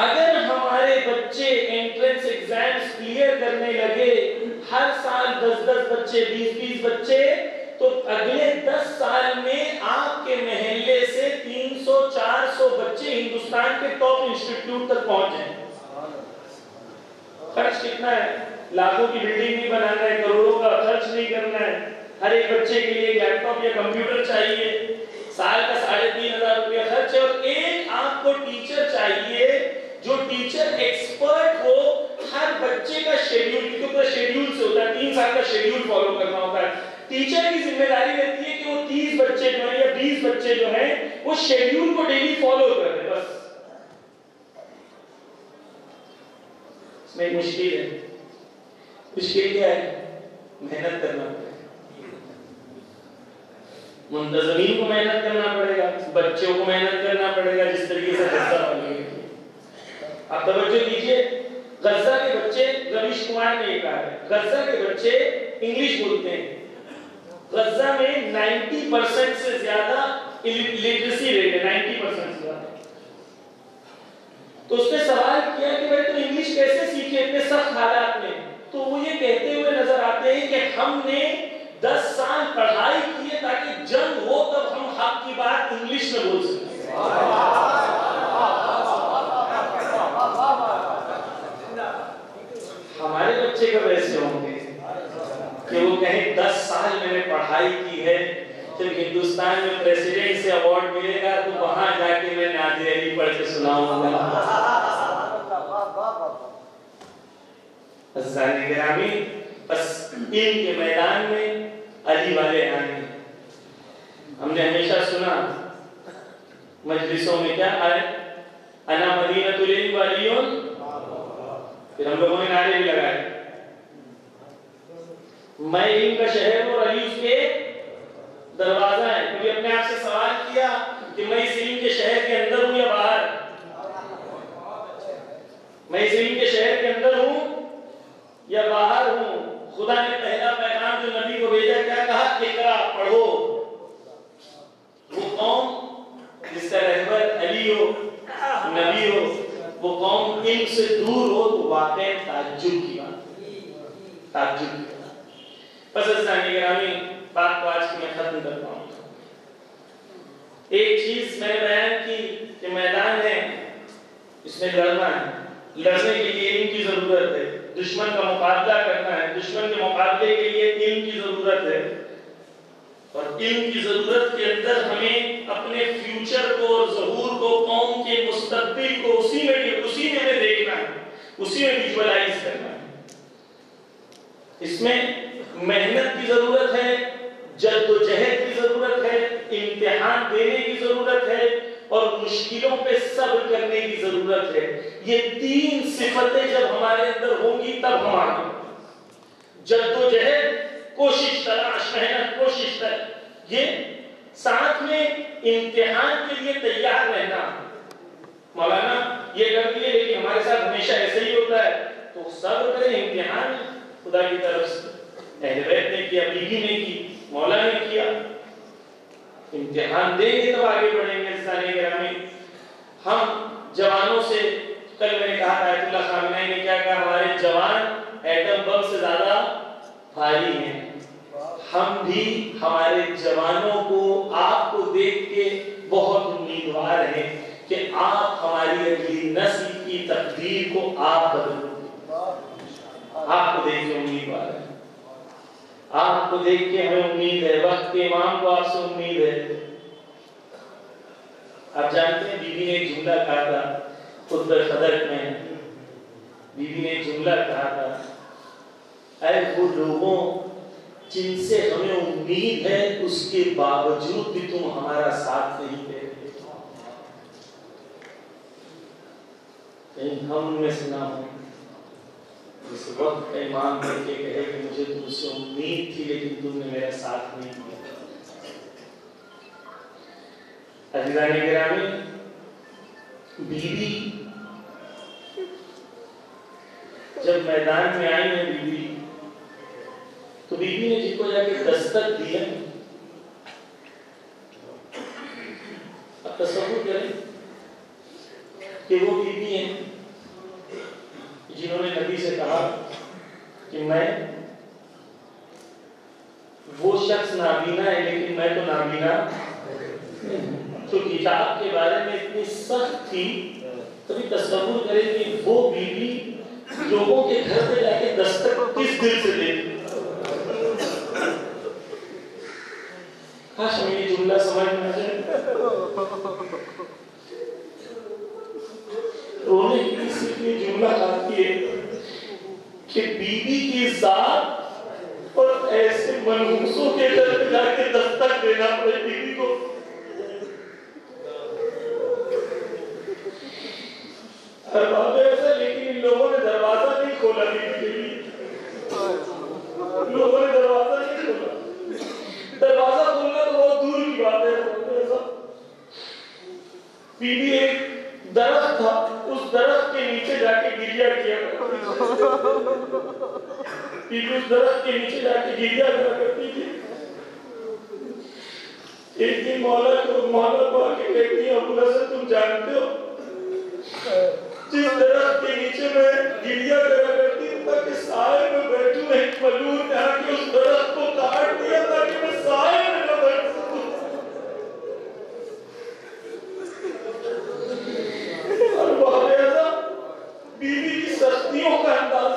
اگر ہمارے بچے انٹرنس ایگزامز کلیئر کرنے لگے، ہر سال 10 بچے، 20 بچے، تو اگلے 10 سال میں آپ کے محلے سے 300-400 بچے ہندوستان کے ٹاپ انسٹیٹیوٹ تک پہنچ جائیں. خرچ کتنا ہے؟ لاکھوں کی بلڈنگ نہیں بنانا ہے، کروڑوں کا خرچ نہیں کرنا ہے. ہر ایک بچے کے لیے ایک لیپ ٹاپ یا کمپیوٹر چاہیے، سال کا 3,500 روپیہ خرچ ہے. اور ایک آپ کو ٹیچر چاہیے جو ٹیچر ایکسپرٹ ہو ہر بچے کا شیڈیول، کیونکہ پورا شیڈیول سے ہوتا ہے، 3 سال کا شیڈیول فالو کرنا ہوتا ہے. ٹیچر کی ذمہ داری رہتی ہے کہ وہ 30 بچے جو ہیں یا 20 بچے جو ہیں وہ شیڈیول کو ڈیلی فالو کر رہے. بس اس میں مشکل ہے. مشکل کیا ہے؟ محنت کرنا پڑے. منتظمین کو محنت کرنا پڑے گا، بچوں کو محنت کرنا پڑے گا، جس طریقے سے غزہ بنی ہے۔ آپ توجہ دیجئے، غزہ کے بچے، رویش کمار نے یہ کہا ہے، غزہ کے بچے انگلش بولتے ہیں۔ غزہ میں 90% سے زیادہ لٹریسی ریٹ ہے، 90% سے زیادہ۔ تو اس نے سوال کیا کہ بھائی تو انگلش کیسے سیکھے اتنے سخت حالات میں؟ تو وہ یہ کہتے ہوئے نظر آتے ہیں کہ ہم نے 10 سال پڑھائی کی ہے تاکہ جنگ ہو تب ہم حق کی بات انگلش میں بول سکیں۔ ہمارے بچے کب ایسے ہوں گے کہ وہ کہیں 10 سال میں نے پڑھائی کی ہے، جب ہندوستان میں پریسیڈنٹ سے ایوارڈ ملے گا تو وہاں جا کے میں نادر علی پڑھ کے سناؤں گا۔ عزیزان گرامی، بس علم کے میدان میں علی والے آئیں۔ ہم نے ہمیشہ سنا مجلسوں میں کیا آئے، انا مدینۃ العلم وعلی، پھر ہم لوگوں نے نعرے بھی لگائے، میں علم کا شہر ہوں اور علی اس کے دروازہ ہے۔ کبھی اپنے آپ سے سوال کیا کہ میں اس علم کے شہر کے اندر ہوں یا باہر؟ میں اس علم کے شہر کے اندر ہوں یا باہر ہوں؟ خدا نے پہلا پیغام جو نبی کو بھیجا کیا کہا؟ اقرا، پڑھو۔ وہ قوم جس کا رہبر علی ہو، نبی ہو، وہ قوم علم سے دور ہو تو واقعی تعجب کی بات، تعجب کی بات۔ پس عزیزان گرامی، بات کو آج کی میں ختم کرتا ہوں۔ ایک چیز میں نے بیان کی کہ میدان ہے، اس میں لڑنا ہے، لڑنے کے لیے علم کی ضرورت ہے، دشمن کا مقابلہ کرنا ہے، دشمن کے مقابلے کے لیے علم کی ضرورت ہے، اور علم کی ضرورت کے اندر ہمیں اپنے فیوچر کو اور ظہور کو، قوم کے مستقبل کو اسی میں ہمیں دیکھنا ہے، اسی میں ویژوالائز کرنا ہے۔ اس میں محنت کی ضرورت ہے، جد و جہد کی ضرورت ہے، امتحان دینے کی ضرورت ہے، اور مشکلوں پہ صبر کرنے کی ضرورت ہے۔ یہ 3 صفتیں جب ہمارے اندر ہوں گی تب ہم آگے۔ جد و جہد، کوشش، تلاش، محنت، کوشش کر، یہ ساتھ میں امتحان کے لیے تیار رہنا۔ مولانا یہ کر دیے لیکن ہمارے ساتھ ہمیشہ ایسے ہی ہوتا ہے، تو صبر کریں، امتحان خدا کی طرف سے، اہل بیت نے کیا، بیوی نے کی، مولا نے کیا، امتحان دیں گے تب آگے بڑھیں گے۔ عزیزان گرامی، ہم جوانوں سے، کل میں نے کہا تھا آیت اللہ خامنہئی نے کیا کہا، ہمارے جوان ایٹم بم سے زیادہ بھاری ہیں۔ ہم بھی ہمارے جوانوں کو، آپ کو دیکھ کے بہت امیدوار ہیں کہ آپ ہماری اگلی نسل کی تقدیر کو آپ بدلو گے۔ آپ کو دیکھ کے امیدوار ہیں، آپ کو دیکھ کے ہمیں امید ہے، وقت کے امام کو آپ سے امید ہے۔ آپ جانتے ہیں بی بی نے ایک جملہ کہا تھا خطبہ صدر میں، بی بی نے ایک جملہ کہا تھا، اے وہ لوگوں جن سے ہمیں امید ہے اس کے باوجود بھی تم ہمارا ساتھ نہیں دے رہے، کہیں ہم میں سے نہ ہوں اس وقت کا امام کر کے کہے کہ مجھے تم سے امید تھی لیکن تم نے میرا ساتھ نہیں دیا۔ عزیزان گرامی، بیوی جب میدان میں آئی ہے بیوی، تو بیوی نے جن کو جا کے دستک دی ہے، اب تصور کریں کہ وہ بیوی ہیں جنہوں نے نبی سے کہا کہ میں، وہ شخص نابینا ہے لیکن میں تو نابینا تو کتاب کے بارے میں اتنی سخت تھی، کبھی تصور کریں کہ وہ بیوی لوگوں کے گھر پہ جا کے دستک کس دل سے دیتی۔ کاش ہمیں یہ جملہ سمجھ میں آ جائے، رونے کی صرف یہ جملہ آتی ہے کہ بیوی کی ذات اور ایسے منحوسوں کے گھر پہ جا کے دستک دینا پڑے بیوی کو۔ ارباب ایسا، لیکن ان لوگوں نے دروازہ نہیں کھولا بیوی کے لیے، لوگوں نے دروازہ نہیں کھولا، دروازہ کھولنا تو بہت دور نیچے جا کے گریا کیا بی بی اس درخت کے نیچے جا کے گریا کرتی تھی. ایک دن مولا کو آ کے کہتی ہے ابو الحسن تم جانتے ہو جس درخت کے نیچے میں گریا کرتی ہوں تاکہ سائے میں بیٹھوں ایک ملور نے آ کے اس درخت کو کاٹ دیا تاکہ میں سائے میں نہ بیٹھ سکوں. اور واقعہ بیوی کی سختیوں کا اندازہ